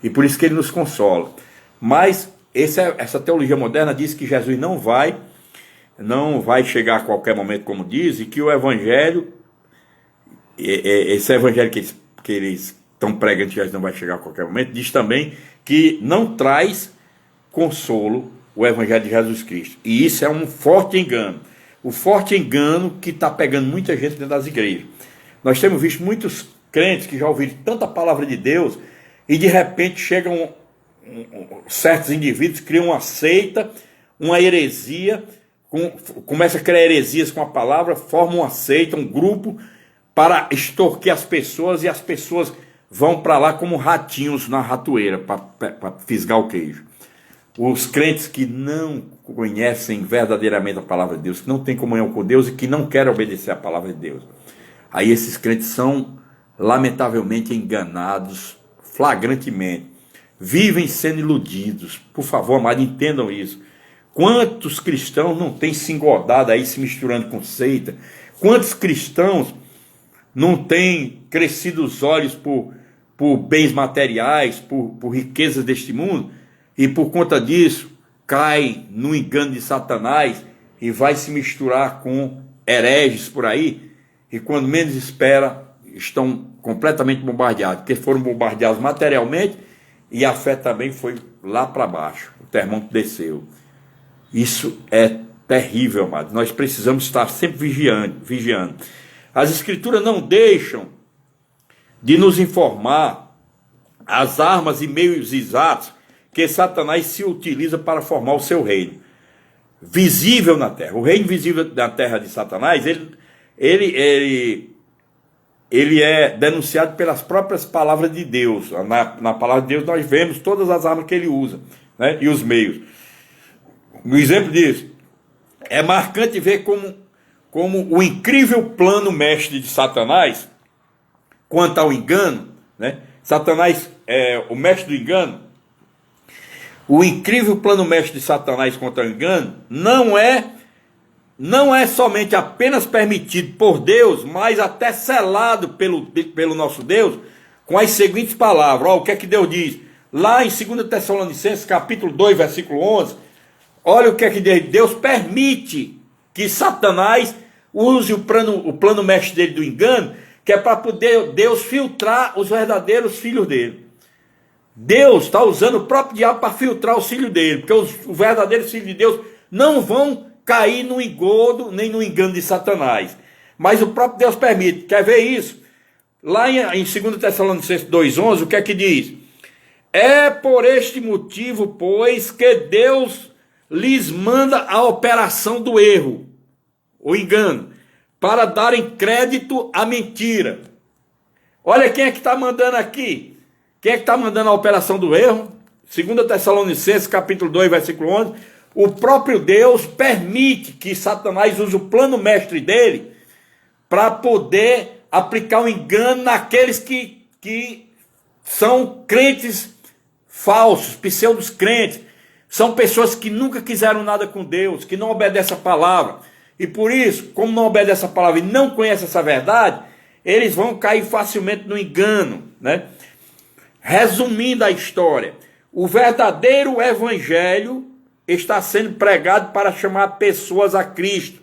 E por isso que ele nos consola. Mas essa teologia moderna diz que Jesus não vai chegar a qualquer momento, como diz, e que o evangelho, esse evangelho que eles estão pregando que Jesus não vai chegar a qualquer momento, diz também que não traz consolo o evangelho de Jesus Cristo. E isso é um forte engano. O forte engano que está pegando muita gente dentro das igrejas. Nós temos visto muitos crentes que já ouviram tanta palavra de Deus e de repente chegam certos indivíduos, criam uma seita, uma heresia, começam a criar heresias com a palavra, formam uma seita, um grupo para extorquir as pessoas, e as pessoas vão para lá como ratinhos na ratoeira para fisgar o queijo. Os crentes que não conhecem verdadeiramente a palavra de Deus, que não têm comunhão com Deus e que não querem obedecer a palavra de Deus, aí esses crentes são lamentavelmente enganados flagrantemente, vivem sendo iludidos. Por favor, amado, entendam isso. Quantos cristãos não têm se engodado aí, se misturando com seita? Quantos cristãos não têm crescido os olhos por bens materiais, por riquezas deste mundo, e por conta disso cai no engano de Satanás e vai se misturar com hereges por aí, e quando menos espera estão completamente bombardeados, porque foram bombardeados materialmente e a fé também foi lá para baixo, o termômetro desceu. Isso é terrível, amado. Nós precisamos estar sempre vigiando. As escrituras não deixam de nos informar as armas e meios exatos que Satanás se utiliza para formar o seu reino visível na terra. O reino visível na terra de Satanás, ele é denunciado pelas próprias palavras de Deus. Na palavra de Deus nós vemos todas as armas que ele usa, né? E os meios. Um exemplo disso é marcante ver como o incrível plano mestre de Satanás quanto ao engano, né? Satanás é o mestre do engano. O incrível plano mestre de Satanás contra o engano não é somente apenas permitido por Deus, mas até selado pelo nosso Deus, com as seguintes palavras. Olha o que é que Deus diz lá em 2 Tessalonicenses capítulo 2, versículo 11. Olha o que é que Deus permite que Satanás use o plano mestre dele do engano, que é para poder Deus filtrar os verdadeiros filhos dele. Deus está usando o próprio diabo para filtrar os filhos dele, porque os verdadeiros filhos de Deus não vão cair no engodo nem no engano de Satanás. Mas o próprio Deus permite. Quer ver isso? Lá em 2 Tessalonicenses 2,11, o que é que diz? É por este motivo, pois, que Deus lhes manda a operação do erro, o engano, para darem crédito à mentira. Olha quem é que está mandando aqui. Quem é que está mandando a operação do erro? 2 Tessalonicenses capítulo 2, versículo 11. O próprio Deus permite que Satanás use o plano mestre dele para poder aplicar o engano naqueles que são crentes falsos, pseudos crentes. São pessoas que nunca quiseram nada com Deus, que não obedecem a palavra. E por isso, como não obedecem a palavra e não conhecem essa verdade, eles vão cair facilmente no engano, né? Resumindo a história, o verdadeiro evangelho está sendo pregado para chamar pessoas a Cristo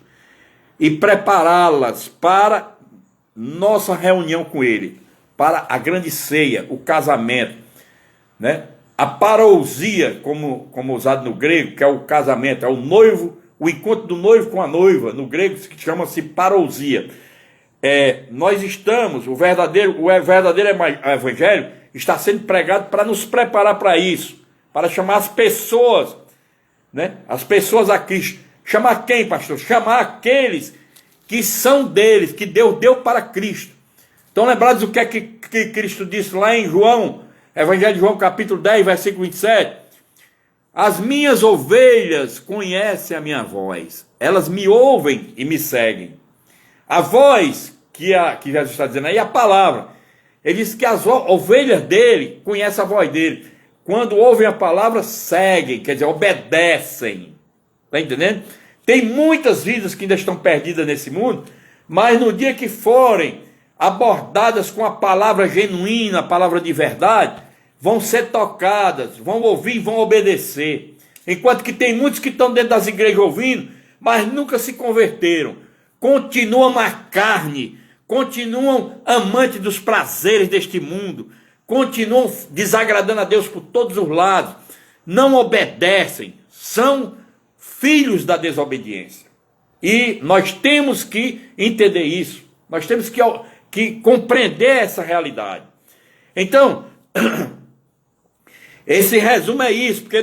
e prepará-las para nossa reunião com Ele, para a grande ceia, o casamento, né? A parousia, como usado no grego, que é o casamento, é o noivo, o encontro do noivo com a noiva, no grego chama-se parousia. Nós estamos, o verdadeiro evangelho está sendo pregado para nos preparar para isso, para chamar as pessoas, né? As pessoas a Cristo. Chamar quem, pastor? Chamar aqueles que são deles, que Deus deu para Cristo. Então, lembrados o que é que Cristo disse lá em João, Evangelho de João, capítulo 10, versículo 27? As minhas ovelhas conhecem a minha voz, elas me ouvem e me seguem. A voz que Jesus está dizendo aí é a palavra. Ele diz que as ovelhas dele conhecem a voz dele. Quando ouvem a palavra, seguem, quer dizer, obedecem. Está entendendo? Tem muitas vidas que ainda estão perdidas nesse mundo, mas no dia que forem abordadas com a palavra genuína, a palavra de verdade, vão ser tocadas, vão ouvir e vão obedecer. Enquanto que tem muitos que estão dentro das igrejas ouvindo, mas nunca se converteram. Continuam na carne, continuam amantes dos prazeres deste mundo, continuam desagradando a Deus por todos os lados, não obedecem, são filhos da desobediência. E nós temos que entender isso, nós temos que compreender essa realidade. Então, esse resumo é isso, porque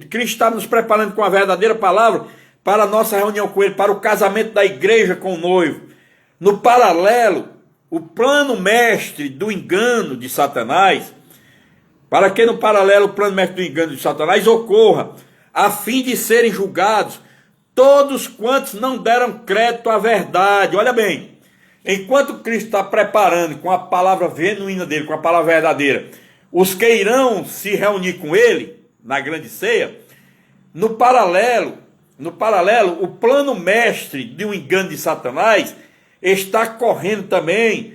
Cristo está nos preparando com a verdadeira palavra para a nossa reunião com Ele, para o casamento da igreja com o noivo. No paralelo, o plano mestre do engano de Satanás, para que no paralelo o plano mestre do engano de Satanás ocorra, a fim de serem julgados todos quantos não deram crédito à verdade. Olha bem, enquanto Cristo está preparando com a palavra genuína dele, com a palavra verdadeira, os que irão se reunir com ele na grande ceia, no paralelo, o plano mestre do engano de Satanás está ocorrendo também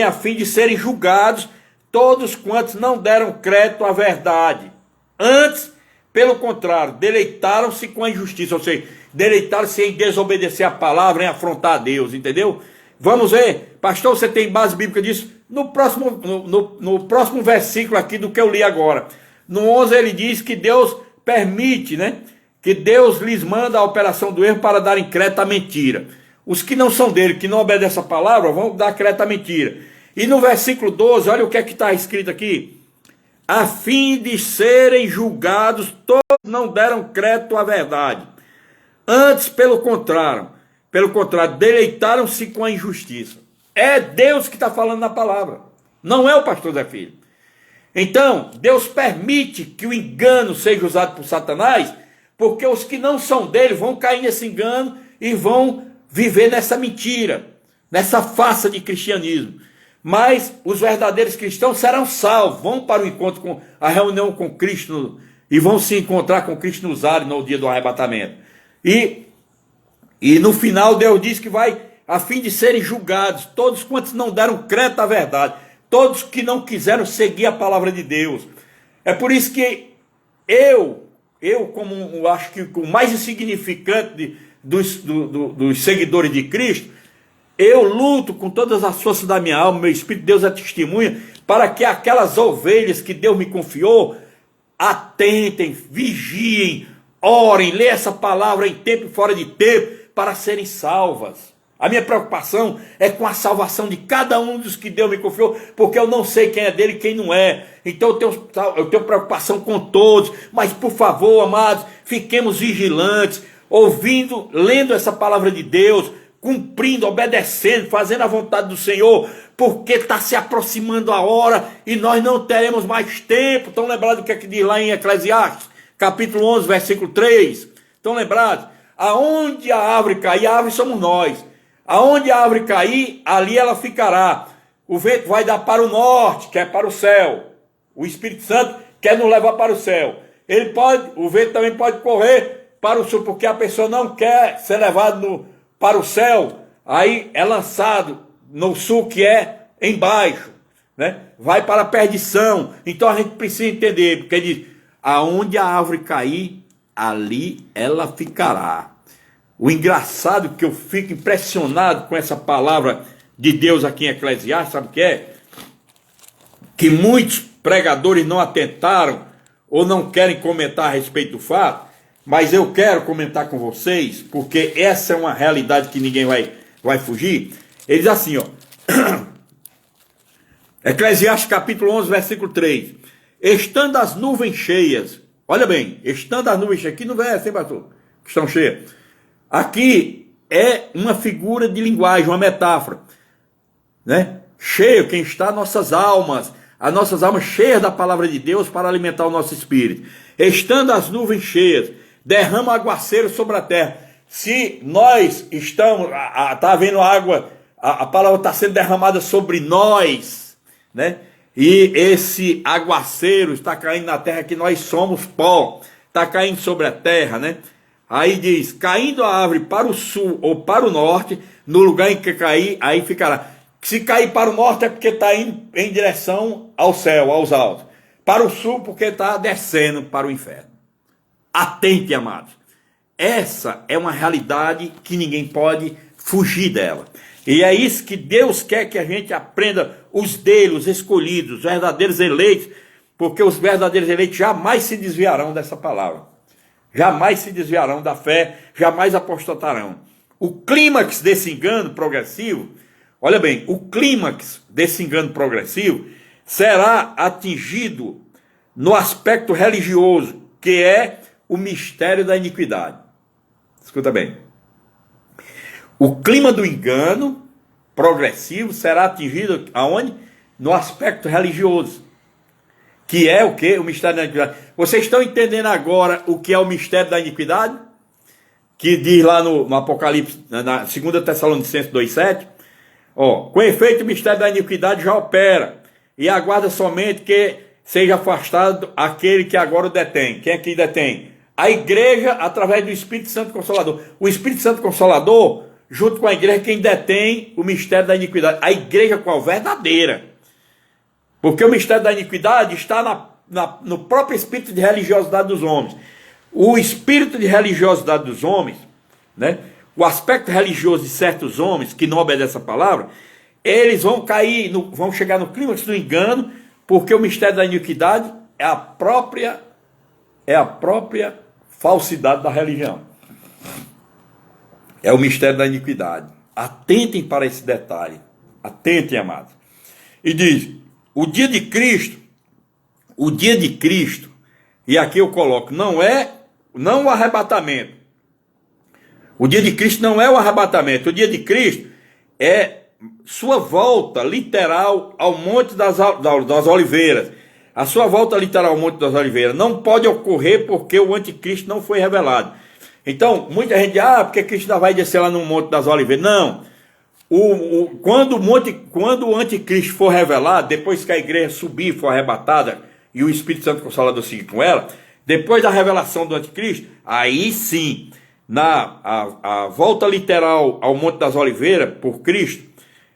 a fim de serem julgados todos quantos não deram crédito à verdade. Antes, pelo contrário, deleitaram-se com a injustiça, ou seja, deleitaram-se em desobedecer a palavra, em afrontar a Deus, entendeu? Vamos ver, pastor, você tem base bíblica disso? No próximo versículo aqui do que eu li agora. No 11 ele diz que Deus permite, né? Que Deus lhes manda a operação do erro para darem crédito à mentira. Os que não são dele, que não obedecem a palavra, vão dar crédito à mentira. E no versículo 12, olha o que é que está escrito aqui. A fim de serem julgados, todos não deram crédito à verdade. Antes, pelo contrário, deleitaram-se com a injustiça. É Deus que está falando na palavra, não é o pastor Zé Filho. Então, Deus permite que o engano seja usado por Satanás porque os que não são dele vão cair nesse engano e vão viver nessa mentira, nessa farsa de cristianismo. Mas os verdadeiros cristãos serão salvos, vão para o encontro com a reunião com Cristo e vão se encontrar com Cristo nos ares no dia do arrebatamento. E no final Deus diz que vai, a fim de serem julgados, todos quantos não deram crédito à verdade, todos que não quiseram seguir a palavra de Deus. É por isso que eu como acho que o mais insignificante dos seguidores de Cristo, eu luto com todas as forças da minha alma, meu Espírito de Deus é testemunha, para que aquelas ovelhas que Deus me confiou, atentem, vigiem, orem, leiam essa palavra em tempo e fora de tempo, para serem salvas. A minha preocupação é com a salvação de cada um dos que Deus me confiou, porque eu não sei quem é dele e quem não é. Então eu tenho preocupação com todos, mas por favor, amados, fiquemos vigilantes, ouvindo, lendo essa palavra de Deus, cumprindo, obedecendo, fazendo a vontade do Senhor, porque está se aproximando a hora e nós não teremos mais tempo. Estão lembrados do que é que diz lá em Eclesiastes, capítulo 11, versículo 3? Estão lembrados? Aonde a árvore cair, a árvore somos nós. Aonde a árvore cair, ali ela ficará. O vento vai dar para o norte, que é para o céu. O Espírito Santo quer nos levar para o céu. O vento também pode correr para o sul, porque a pessoa não quer ser levada para o céu. Aí é lançado no sul, que é embaixo, né? Vai para a perdição. Então a gente precisa entender, porque diz, aonde a árvore cair, ali ela ficará. O engraçado que eu fico impressionado com essa palavra de Deus aqui em Eclesiastes, sabe o que é? Que muitos pregadores não atentaram ou não querem comentar a respeito do fato, mas eu quero comentar com vocês, porque essa é uma realidade que ninguém vai fugir. Ele diz assim, ó, Eclesiastes capítulo 11, versículo 3, estando as nuvens cheias, olha bem, estando as nuvens cheias, aqui não é assim, pastor, que estão cheias. Aqui é uma figura de linguagem, uma metáfora, né? Cheio, quem está nossas almas, as nossas almas cheias da palavra de Deus para alimentar o nosso espírito. Estando as nuvens cheias, derrama aguaceiro sobre a terra. Se nós estamos, está havendo água, a palavra está sendo derramada sobre nós, né? E esse aguaceiro está caindo na terra, que nós somos pó, está caindo sobre a terra, né? Aí diz, caindo a árvore para o sul ou para o norte, no lugar em que cair, aí ficará. Se cair para o norte é porque está indo em direção ao céu, aos altos. Para o sul porque está descendo para o inferno. Atente, amados. Essa é uma realidade que ninguém pode fugir dela. E é isso que Deus quer que a gente aprenda, os dele, os escolhidos, os verdadeiros eleitos, porque os verdadeiros eleitos jamais se desviarão dessa palavra. Jamais se desviarão da fé, jamais apostatarão. O clímax desse engano progressivo, olha bem, o clímax desse engano progressivo será atingido no aspecto religioso, que é o mistério da iniquidade. Escuta bem. O clima do engano progressivo será atingido aonde? No aspecto religioso. Que é o quê? O mistério da iniquidade. Vocês estão entendendo agora o que é o mistério da iniquidade? Que diz lá no Apocalipse, na 2 Tessalonicenses 2,7. Com efeito, o mistério da iniquidade já opera, e aguarda somente que seja afastado aquele que agora o detém. Quem é que detém? A igreja, através do Espírito Santo Consolador. O Espírito Santo Consolador, junto com a igreja, quem detém o mistério da iniquidade. A igreja qual? Verdadeira. Porque o mistério da iniquidade está no próprio espírito de religiosidade dos homens. O espírito de religiosidade dos homens, né? O aspecto religioso de certos homens que não obedecem a palavra, eles vão cair, vão chegar no clímax do engano, porque o mistério da iniquidade é a própria falsidade da religião. É o mistério da iniquidade. Atentem para esse detalhe. Atentem, amados. E diz, o dia de Cristo, e aqui eu coloco, não o arrebatamento. O dia de Cristo não é o arrebatamento. O dia de Cristo é sua volta literal ao Monte das Oliveiras. A sua volta literal ao Monte das Oliveiras não pode ocorrer porque o anticristo não foi revelado. Então, muita gente diz, porque Cristo ainda vai descer lá no Monte das Oliveiras. Não. Quando o anticristo for revelado, depois que a igreja subir, for arrebatada, e o Espírito Santo Consolador seguir com ela, depois da revelação do anticristo, aí sim, a volta literal ao Monte das Oliveiras por Cristo,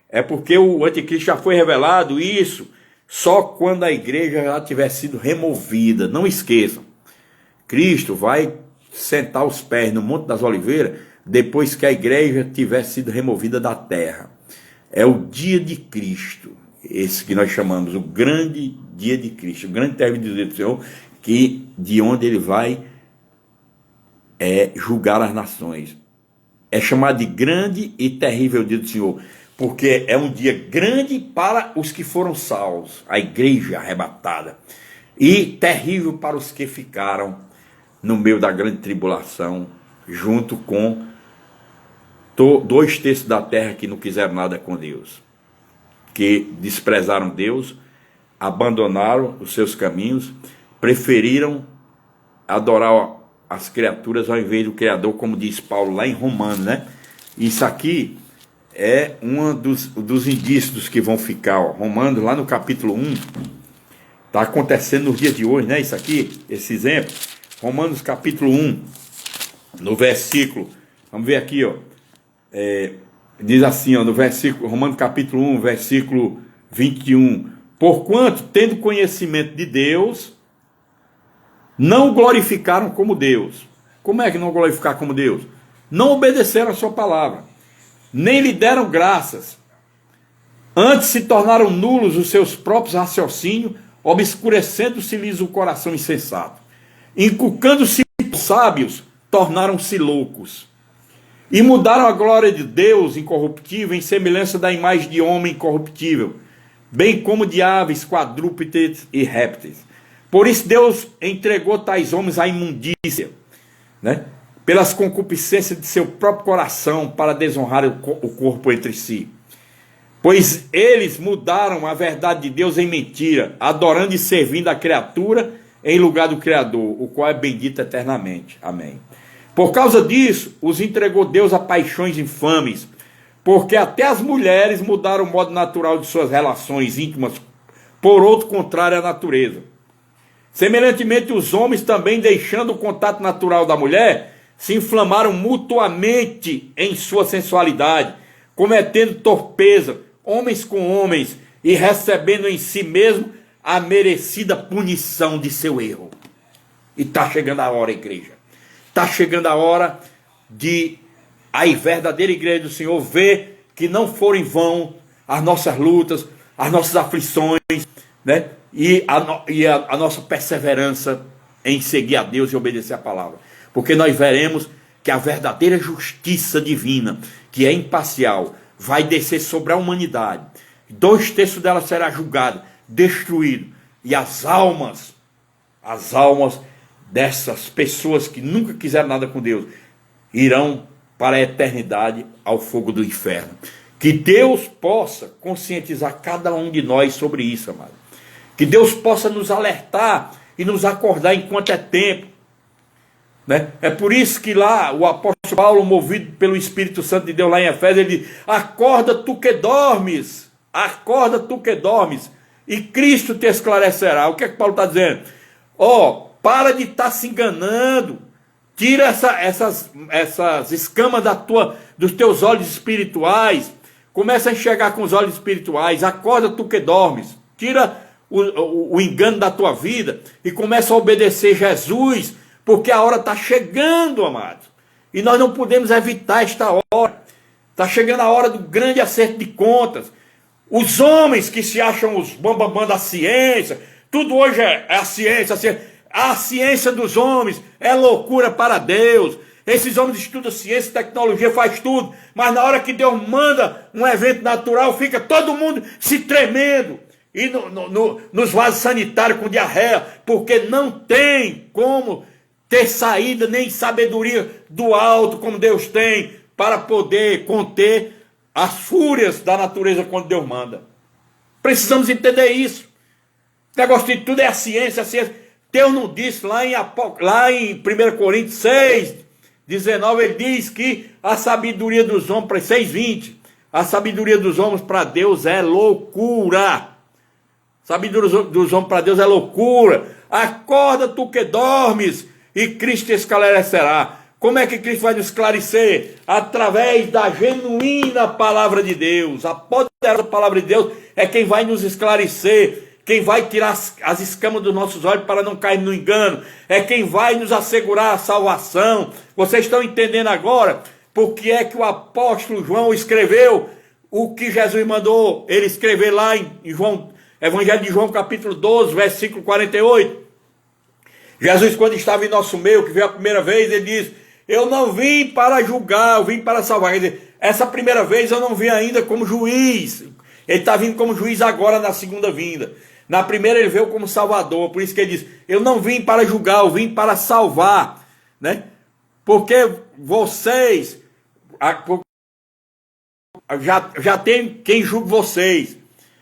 é porque o anticristo já foi revelado, e isso só quando a igreja já tiver sido removida. Não esqueçam, Cristo vai sentar os pés no Monte das Oliveiras depois que a igreja tiver sido removida da terra. É o dia de Cristo, esse que nós chamamos o grande dia de Cristo, o grande término do dia do Senhor, de onde ele vai julgar as nações. É chamado de grande e terrível dia do Senhor, porque é um dia grande para os que foram salvos, a igreja arrebatada, e terrível para os que ficaram no meio da grande tribulação, junto com 2/3 da terra que não quiseram nada com Deus, que desprezaram Deus, abandonaram os seus caminhos, preferiram adorar as criaturas ao invés do Criador, como diz Paulo lá em Romanos, né? Isso aqui é um dos indícios que vão ficar, Romanos, lá no capítulo 1, está acontecendo nos dias de hoje, né? Isso aqui, esse exemplo, Romanos capítulo 1, no versículo, vamos ver aqui, diz assim, no versículo, Romanos capítulo 1, versículo 21, porquanto, tendo conhecimento de Deus, não o glorificaram como Deus. Como é que não glorificar como Deus? Não obedeceram a sua palavra, nem lhe deram graças, antes se tornaram nulos os seus próprios raciocínios, obscurecendo-se-lhes o coração insensato, inculcando-se sábios, tornaram-se loucos, e mudaram a glória de Deus incorruptível em semelhança da imagem de homem incorruptível, bem como de aves, quadrúpedes e répteis. Por isso Deus entregou tais homens à imundícia, né? Pelas concupiscências de seu próprio coração, para desonrar o corpo entre si. Pois eles mudaram a verdade de Deus em mentira, adorando e servindo a criatura em lugar do Criador, o qual é bendito eternamente. Amém. Por causa disso, os entregou Deus a paixões infames, porque até as mulheres mudaram o modo natural de suas relações íntimas por outro contrário à natureza. Semelhantemente, os homens também, deixando o contato natural da mulher, se inflamaram mutuamente em sua sensualidade, cometendo torpeza, homens com homens, e recebendo em si mesmo a merecida punição de seu erro. E está chegando a hora, igreja. Está chegando a hora de a verdadeira igreja do Senhor ver que não foram em vão as nossas lutas, as nossas aflições, né? E a nossa perseverança em seguir a Deus e obedecer a palavra. Porque nós veremos que a verdadeira justiça divina, que é imparcial, vai descer sobre a humanidade. 2/3 dela será julgada, destruído. E as almas dessas pessoas que nunca quiseram nada com Deus, irão para a eternidade ao fogo do inferno. Que Deus possa conscientizar cada um de nós sobre isso, amado. Que Deus possa nos alertar e nos acordar enquanto é tempo, né? É por isso que lá o apóstolo Paulo, movido pelo Espírito Santo de Deus lá em Efésios, ele diz: acorda tu que dormes, e Cristo te esclarecerá. O que é que Paulo está dizendo? Para de estar se enganando, tira essas escamas dos teus olhos espirituais, começa a enxergar com os olhos espirituais, acorda tu que dormes, tira o engano da tua vida e começa a obedecer Jesus, porque a hora está chegando, amados, e nós não podemos evitar esta hora. Está chegando a hora do grande acerto de contas. Os homens que se acham os bambambam da ciência, tudo hoje é a ciência, a ciência dos homens é loucura para Deus. Esses homens estudam ciência, tecnologia, faz tudo, mas na hora que Deus manda um evento natural, fica todo mundo se tremendo, e nos vasos sanitários com diarreia, porque não tem como ter saída nem sabedoria do alto como Deus tem para poder conter as fúrias da natureza quando Deus manda. Precisamos entender isso. Negócio de tudo é a ciência, a ciência. Deus não disse lá em 1 Coríntios 6, 19, ele diz que a sabedoria dos homens, para 6:20, a sabedoria dos homens para Deus é loucura. A sabedoria dos homens para Deus é loucura. Acorda tu que dormes, e Cristo te esclarecerá. Como é que Cristo vai nos esclarecer? Através da genuína palavra de Deus. A poderosa palavra de Deus é quem vai nos esclarecer, quem vai tirar as escamas dos nossos olhos para não cair no engano, é quem vai nos assegurar a salvação. Vocês estão entendendo agora porque é que o apóstolo João escreveu o que Jesus mandou ele escrever lá em Evangelho de João, capítulo 12, versículo 48. Jesus, quando estava em nosso meio, que veio a primeira vez, ele diz: eu não vim para julgar, eu vim para salvar. Quer dizer, essa primeira vez eu não vim ainda como juiz. Ele está vindo como juiz agora na segunda vinda. Na primeira ele veio como salvador. Por isso que ele diz: eu não vim para julgar, eu vim para salvar, né? Porque vocês já tem quem julgue vocês.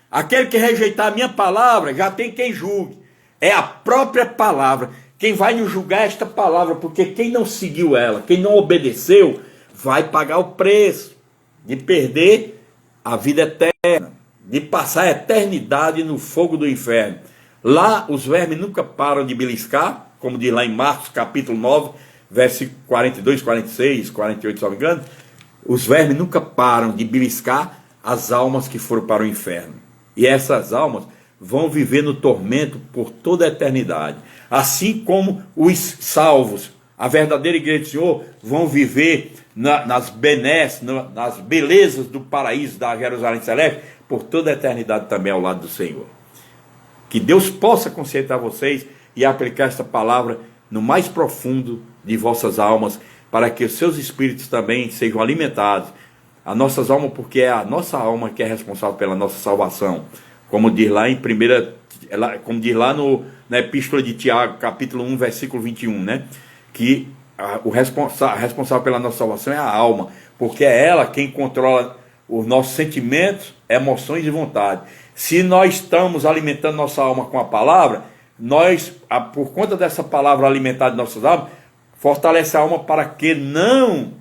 Aquele que rejeitar a minha palavra já tem quem julgue. É a própria palavra. Quem vai nos julgar é esta palavra, porque quem não seguiu ela, quem não obedeceu, vai pagar o preço de perder a vida eterna, de passar a eternidade no fogo do inferno. Lá os vermes nunca param de beliscar, como diz lá em Marcos capítulo 9, versículo 42, 46, 48, se não me engano. Os vermes nunca param de beliscar as almas que foram para o inferno. E essas almas vão viver no tormento por toda a eternidade. Assim como os salvos, a verdadeira igreja do Senhor, vão viver nas benesses, nas belezas do paraíso da Jerusalém Celeste, por toda a eternidade também ao lado do Senhor. Que Deus possa conscientizar vocês e aplicar esta palavra no mais profundo de vossas almas, para que os seus espíritos também sejam alimentados. As nossas almas, porque é a nossa alma que é responsável pela nossa salvação. Como diz lá em na Epístola de Tiago, capítulo 1, versículo 21, né? Que o responsável pela nossa salvação é a alma, porque é ela quem controla os nossos sentimentos, emoções e vontade. Se nós estamos alimentando nossa alma com a palavra, nós, por conta dessa palavra alimentada em nossas almas, fortalece a alma para que não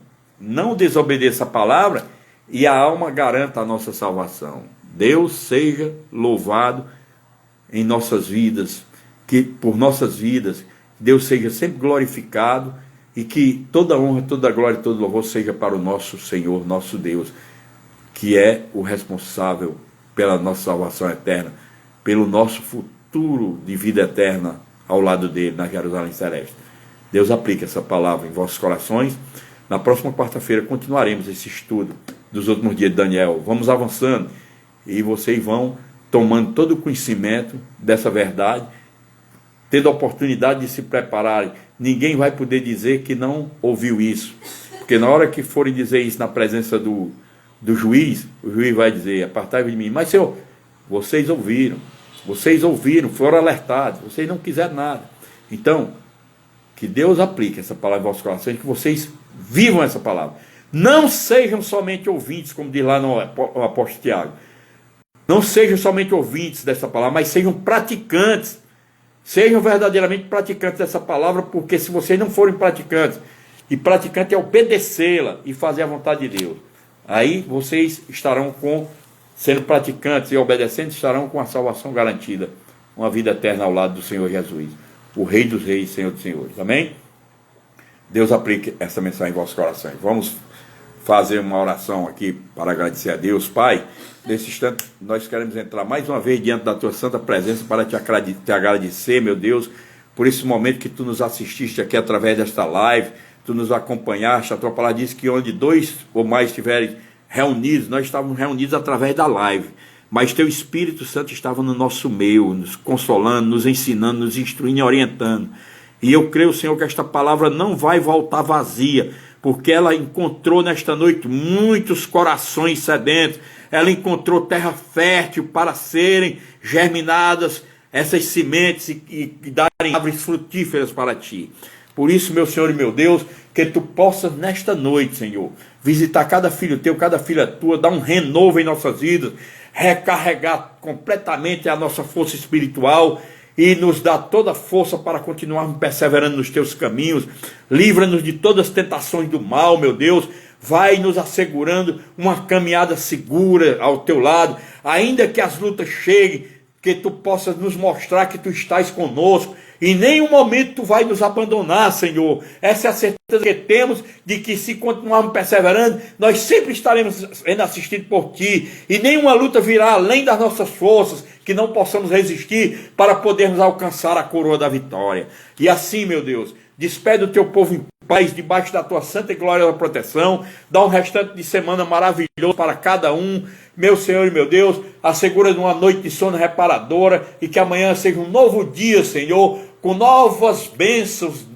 desobedeça a palavra e a alma garanta a nossa salvação. Deus seja louvado em nossas vidas, que por nossas vidas Deus seja sempre glorificado e que toda honra, toda glória e todo louvor seja para o nosso Senhor, nosso Deus, que é o responsável pela nossa salvação eterna, pelo nosso futuro de vida eterna ao lado dele na Jerusalém Celeste. Deus aplique essa palavra em vossos corações. Na próxima quarta-feira continuaremos esse estudo dos últimos dias de Daniel. Vamos avançando e vocês vão tomando todo o conhecimento dessa verdade, tendo a oportunidade de se prepararem. Ninguém vai poder dizer que não ouviu isso, porque na hora que forem dizer isso na presença do juiz, o juiz vai dizer: apartai-vos de mim. Mas Senhor, vocês ouviram, foram alertados, vocês não quiseram nada. Então, que Deus aplique essa palavra em vossos corações, que vocês vivam essa palavra. Não sejam somente ouvintes, como diz lá no apóstolo Tiago. Não sejam somente ouvintes dessa palavra, mas sejam praticantes. Sejam verdadeiramente praticantes dessa palavra, porque se vocês não forem praticantes, e praticante é obedecê-la e fazer a vontade de Deus, aí vocês estarão sendo praticantes e obedecendo, estarão com a salvação garantida, uma vida eterna ao lado do Senhor Jesus, o Rei dos Reis, Senhor dos Senhores. Amém? Deus aplique essa mensagem em vossos corações. Vamos fazer uma oração aqui para agradecer a Deus. Pai, nesse instante nós queremos entrar mais uma vez diante da tua santa presença para te agradecer, meu Deus, por esse momento que tu nos assististe aqui através desta live, tu nos acompanhaste. A tua palavra diz que onde dois ou mais estiverem reunidos, nós estávamos reunidos através da live, mas teu Espírito Santo estava no nosso meio, nos consolando, nos ensinando, nos instruindo e orientando. E eu creio, Senhor, que esta palavra não vai voltar vazia, porque ela encontrou nesta noite muitos corações sedentos, ela encontrou terra fértil para serem germinadas essas sementes e darem árvores frutíferas para ti. Por isso, meu Senhor e meu Deus, que tu possas nesta noite, Senhor, visitar cada filho teu, cada filha tua, dar um renovo em nossas vidas, recarregar completamente a nossa força espiritual e nos dar toda a força para continuarmos perseverando nos teus caminhos. Livra-nos de todas as tentações do mal, meu Deus. Vai nos assegurando uma caminhada segura ao teu lado, ainda que as lutas cheguem, que tu possas nos mostrar que tu estás conosco. Em nenhum momento tu vai nos abandonar, Senhor. Essa é a certeza que temos de que se continuarmos perseverando, nós sempre estaremos sendo assistidos por ti. E nenhuma luta virá além das nossas forças, que não possamos resistir para podermos alcançar a coroa da vitória. E assim, meu Deus, despede o teu povo em paz, debaixo da tua santa e gloriosa proteção. Dá um restante de semana maravilhoso para cada um. Meu Senhor e meu Deus, assegura-nos uma noite de sono reparadora e que amanhã seja um novo dia, Senhor, com novas bênçãos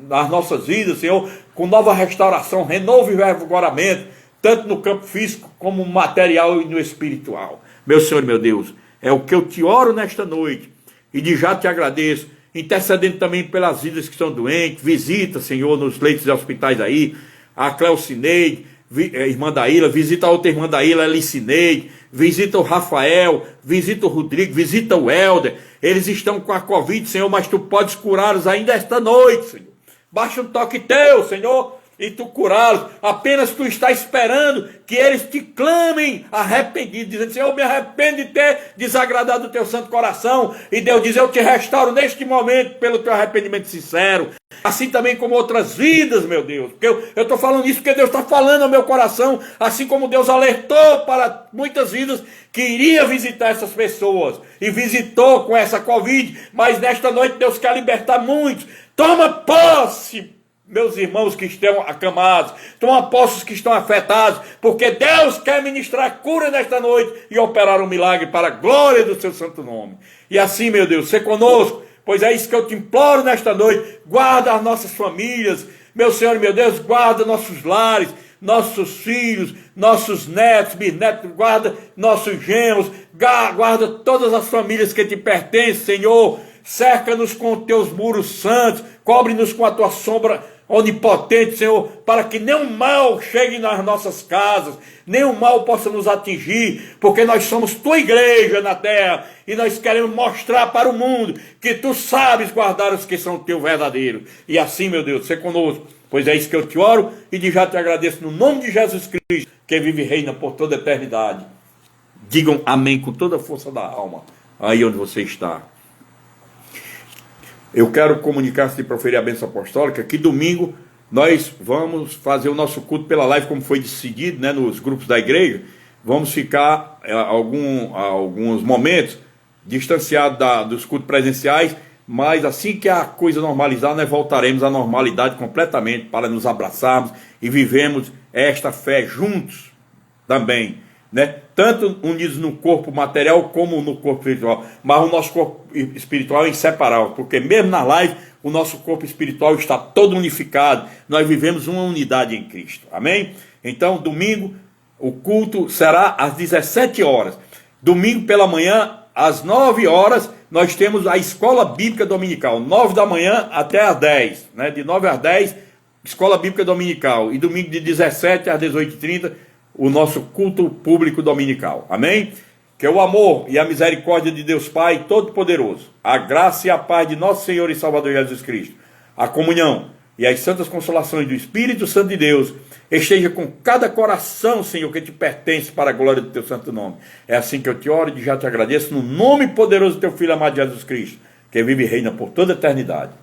nas nossas vidas, Senhor, com nova restauração, renovo e revigoramento, tanto no campo físico como no material e no espiritual. Meu Senhor e meu Deus, é o que eu te oro nesta noite e de já te agradeço, intercedendo também pelas vidas que estão doentes. Visita, Senhor, nos leitos de hospitais aí, a Cleocineide, irmã da Ilha, visita a outra irmã da Ilha, Elicineide, visita o Rafael, visita o Rodrigo, visita o Helder. Eles estão com a Covid, Senhor, mas tu podes curá-los ainda esta noite, Senhor. Baixa um toque teu, Senhor, e tu curá-los. Apenas tu está esperando que eles te clamem arrependidos, dizendo: Senhor, eu me arrependo de ter desagradado o teu santo coração. E Deus diz: eu te restauro neste momento pelo teu arrependimento sincero. Assim também como outras vidas, meu Deus. Porque eu estou falando isso porque Deus está falando ao meu coração. Assim como Deus alertou para muitas vidas que iria visitar essas pessoas. E visitou com essa Covid. Mas nesta noite Deus quer libertar muitos. Toma posse, meus irmãos que estão acamados. Toma posse os que estão afetados. Porque Deus quer ministrar cura nesta noite e operar um milagre para a glória do seu santo nome. E assim, meu Deus, ser conosco. Pois é isso que eu te imploro nesta noite. Guarda as nossas famílias, meu Senhor e meu Deus, guarda nossos lares, nossos filhos, nossos netos, bisnetos, guarda nossos genros, guarda todas as famílias que te pertencem, Senhor. Cerca-nos com teus muros santos, cobre-nos com a tua sombra onipotente, Senhor, para que nenhum mal chegue nas nossas casas, nenhum mal possa nos atingir, porque nós somos tua igreja na terra, e nós queremos mostrar para o mundo que tu sabes guardar os que são teu verdadeiro. E assim, meu Deus, ser conosco, pois é isso que eu te oro, e de já te agradeço no nome de Jesus Cristo, que vive e reina por toda a eternidade. Digam amém com toda a força da alma, aí onde você está. Eu quero comunicar-se e proferir a bênção apostólica que domingo nós vamos fazer o nosso culto pela live, como foi decidido, né, nos grupos da igreja. Vamos ficar alguns momentos distanciados dos cultos presenciais, mas assim que a coisa normalizar, nós voltaremos à normalidade completamente para nos abraçarmos e vivemos esta fé juntos também, né? Tanto unidos no corpo material como no corpo espiritual, mas o nosso corpo espiritual é inseparável, porque mesmo na live o nosso corpo espiritual está todo unificado, nós vivemos uma unidade em Cristo, amém? Então domingo o culto será às 17 horas, domingo pela manhã às 9 horas nós temos a escola bíblica dominical, 9 da manhã até às 10, né? De 9 às 10 escola bíblica dominical, e domingo de 17 às 18h30 o nosso culto público dominical, amém? Que o amor e a misericórdia de Deus Pai Todo-Poderoso, a graça e a paz de nosso Senhor e Salvador Jesus Cristo, a comunhão e as santas consolações do Espírito Santo de Deus, esteja com cada coração, Senhor, que te pertence para a glória do teu santo nome. É assim que eu te oro e já te agradeço, no nome poderoso do teu Filho amado Jesus Cristo, que vive e reina por toda a eternidade.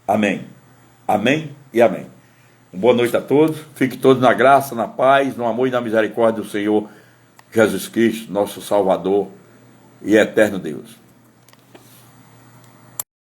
Amém, amém e amém. Boa noite a todos, fiquem todos na graça, na paz, no amor e na misericórdia do Senhor Jesus Cristo, nosso Salvador e eterno Deus.